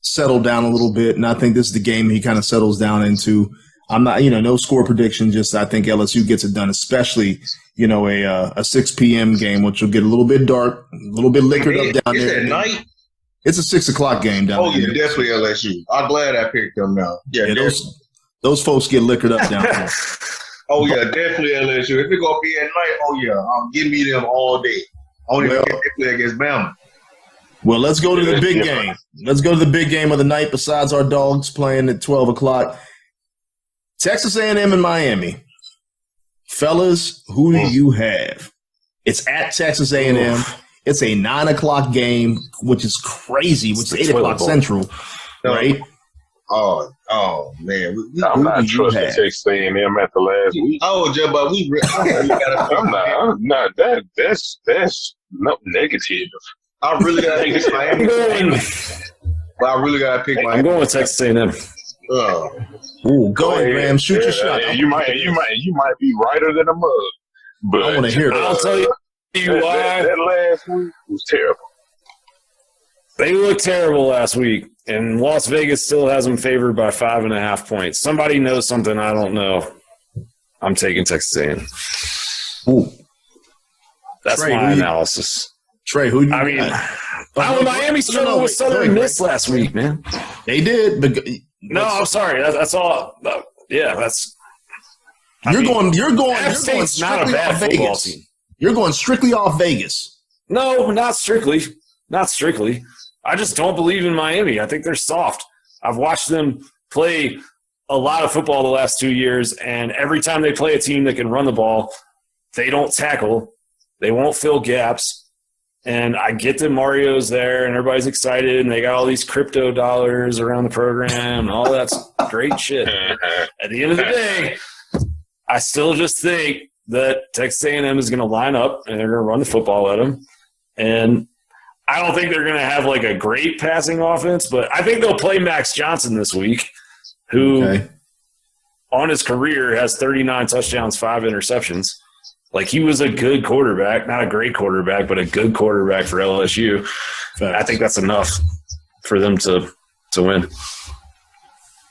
S3: settle down a little bit. And I think this is the game he kind of settles down into. I'm not, no score prediction, just I think LSU gets it done, especially, a 6 p.m. game, which will get a little bit dark, a little bit liquored up down there.
S6: At night?
S3: It's a 6 o'clock game down there.
S6: Oh, yeah, definitely LSU. I'm glad I picked them now. Yeah,
S3: Those folks get liquored up down there.
S6: Oh yeah, definitely LSU. If it's gonna be at night, oh yeah, give me them all day. Only if they play against Bama.
S3: Well, let's go to the big game. Let's go to the big game of the night. Besides our dogs playing at 12 o'clock, Texas A&M and Miami. Fellas, who do you have? It's at Texas A&M. It's a 9 o'clock game, which is crazy, which is 8 o'clock Central, right?
S6: Oh man,
S4: I'm not trusting Texas A&M at the last week.
S6: Oh, Joe, but
S4: I'm not. That's no negative.
S6: I really gotta pick Miami. But I really gotta pick Miami.
S2: I'm going with Texas A&M.
S3: Ooh, go ahead, Graham. Shoot your shot.
S4: You might be righter than a mug. But
S3: I want to hear that.
S2: I'll tell you why.
S4: That last week was terrible.
S2: They looked terrible last week, and Las Vegas still has them favored by 5.5 points. Somebody knows something I don't know. I'm taking Texas A&M.
S3: Ooh.
S2: That's
S3: Trey,
S2: my analysis.
S3: Trey, who do you
S2: Miami struggled with Southern Miss last week, man.
S3: They did. But
S2: no, I'm sorry. That's all. Yeah, that's.
S3: You're going
S2: State's not a bad football team.
S3: You're going strictly off Vegas.
S2: No, not strictly. Not strictly. I just don't believe in Miami. I think they're soft. I've watched them play a lot of football the last 2 years, and every time they play a team that can run the ball, they don't tackle. They won't fill gaps. And I get that Mario's there and everybody's excited and they got all these crypto dollars around the program and all that's great shit. At the end of the day, I still just think that Texas A&M is going to line up and they're going to run the football at them. And I don't think they're going to have like a great passing offense, but I think they'll play Max Johnson this week, who on his career has 39 touchdowns, 5 interceptions. Like, he was a good quarterback, not a great quarterback, but a good quarterback for LSU. I think that's enough for them to win.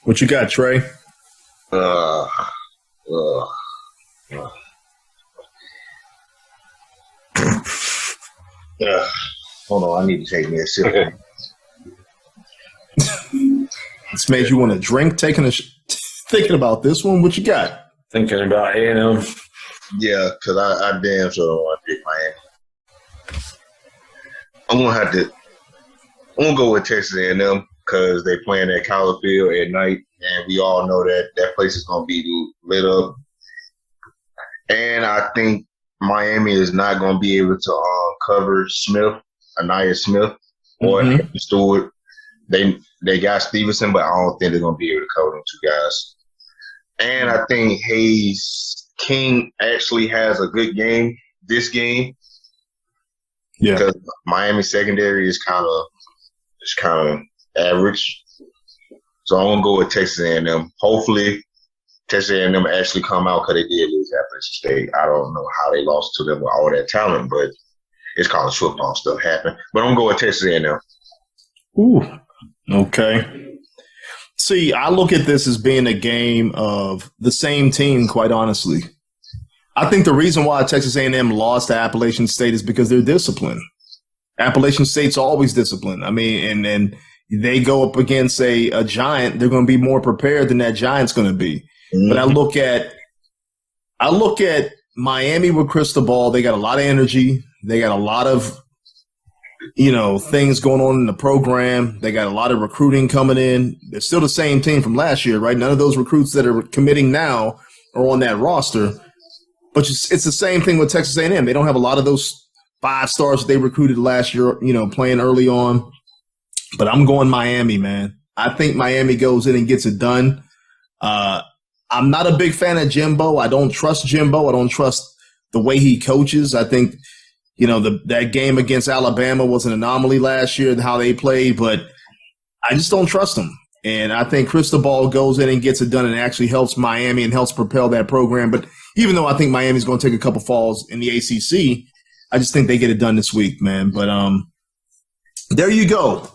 S3: What you got, Trey?
S6: Hold on, I need to take me a sip.
S3: This made you want to drink, thinking about this one. What you got?
S2: Thinking about A&M.
S6: Yeah, because I damn sure don't want to pick Miami. I'm gonna go with Texas A&M because they playing at College Field at night, and we all know that place is gonna be lit up. And I think Miami is not gonna be able to cover Anaya Smith, or Stewart. They got Stevenson, but I don't think they're gonna be able to cover them two guys. And I think Hayes King actually has a good game this game. Yeah, because Miami secondary is kind of average. So I'm gonna go with Texas A&M. Hopefully, Texas A&M actually come out because they did lose Appalachian State. I don't know how they lost to them with all that talent, but it's college football stuff happen. But I'm going to go with Texas A&M.
S3: Ooh, okay. See, I look at this as being a game of the same team, quite honestly. I think the reason why Texas A&M lost to Appalachian State is because they're disciplined. Appalachian State's always disciplined. I mean, and they go up against a giant, they're going to be more prepared than that giant's going to be. Mm-hmm. But I look at Miami with Cristobal. They got a lot of energy. They got a lot of, things going on in the program. They got a lot of recruiting coming in. They're still the same team from last year, right? None of those recruits that are committing now are on that roster. But it's the same thing with Texas A&M. They don't have a lot of those 5 stars that they recruited last year, playing early on. But I'm going Miami, man. I think Miami goes in and gets it done. I'm not a big fan of Jimbo. I don't trust Jimbo. I don't trust the way he coaches. I think, that game against Alabama was an anomaly last year and how they played, but I just don't trust him. And I think Cristobal goes in and gets it done and actually helps Miami and helps propel that program. But even though I think Miami's going to take a couple falls in the ACC, I just think they get it done this week, man. But there you go.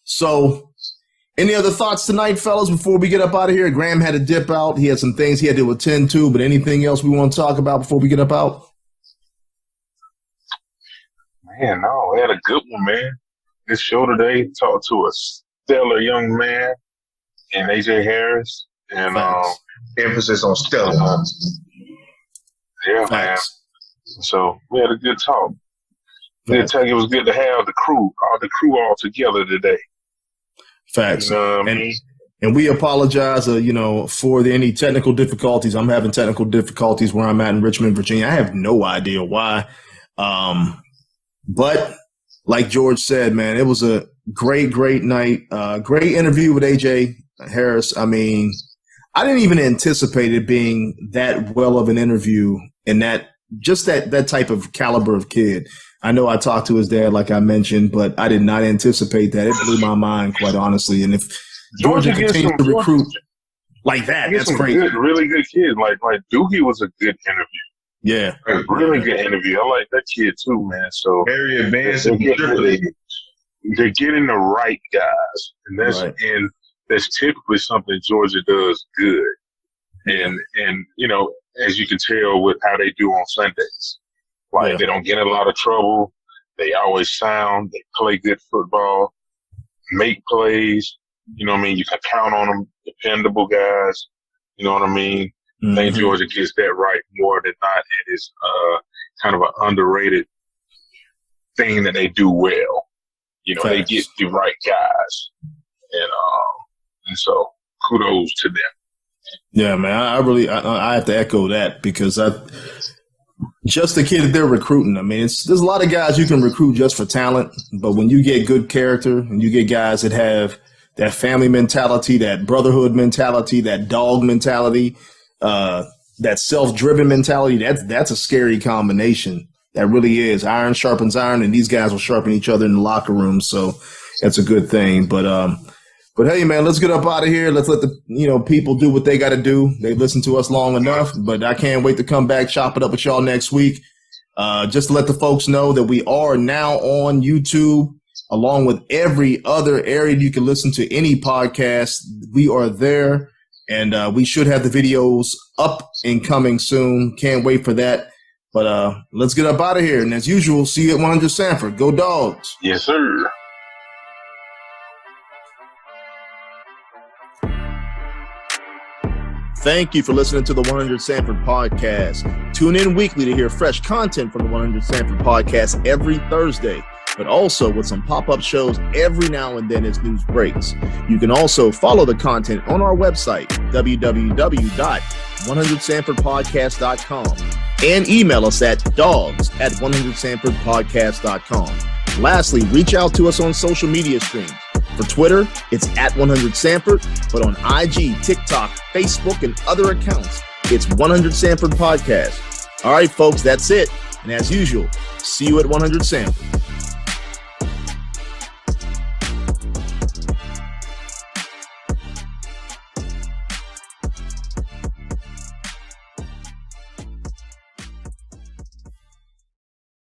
S3: So any other thoughts tonight, fellas, before we get up out of here? Graham had to dip out. He had some things he had to attend to, but anything else we want to talk about before we get up out?
S4: Man, no, we had a good one, man. This show today talked to a stellar young man in A.J. Harris. And
S6: emphasis on stellar.
S4: Yeah, man. So we had a good talk. It was good to have the crew all together today.
S3: Facts.
S4: You know what I mean?
S3: And we apologize, for any technical difficulties. I'm having technical difficulties where I'm at in Richmond, Virginia. I have no idea why. But like George said, man, it was a great night. Great interview with AJ Harris. I mean, I didn't even anticipate it being that well of an interview and that type of caliber of kid. I know I talked to his dad, like I mentioned, but I did not anticipate that. It blew my mind, quite honestly. And if Georgia continues to recruit like that, that's great.
S4: Really good kid. Like Doogie was a good interview.
S3: Yeah.
S4: Really good interview. I like that kid too, man. So
S6: very advanced.
S4: They're getting the right guys. And that's typically something Georgia does good. And as you can tell with how they do on Sundays. They don't get in a lot of trouble. They always sound. They play good football, make plays. You know what I mean? You can count on them, dependable guys. You know what I mean? I think Georgia gets that right more than not. It is kind of an underrated thing that they do well. They get the right guys. And so kudos to them.
S3: Yeah, man. I have to echo that because just the kid that they're recruiting. I mean, there's a lot of guys you can recruit just for talent, but when you get good character and you get guys that have that family mentality, that brotherhood mentality, that dog mentality, that self-driven mentality, that's a scary combination. That really is. Iron sharpens iron, and these guys will sharpen each other in the locker room. So that's a good thing. But hey, man, let's get up out of here. Let's let the people do what they got to do. They listened to us long enough, but I can't wait to come back, chop it up with y'all next week. Just to let the folks know that we are now on YouTube, along with every other area you can listen to any podcast. We are there, and we should have the videos up and coming soon. Can't wait for that. But let's get up out of here. And as usual, see you at 100 Sanford. Go Dogs.
S4: Yes, sir.
S3: Thank you for listening to the 100 Sanford Podcast. Tune in weekly to hear fresh content from the 100 Sanford Podcast every Thursday, but also with some pop-up shows every now and then as news breaks. You can also follow the content on our website, www.100sanfordpodcast.com, and email us at dogs@100sanfordpodcast.com. Lastly, reach out to us on social media streams. For Twitter, it's at 100 Sanford, but on IG, TikTok, Facebook, and other accounts, it's 100 Sanford Podcast. All right, folks, that's it. And as usual, see you at 100 Sanford.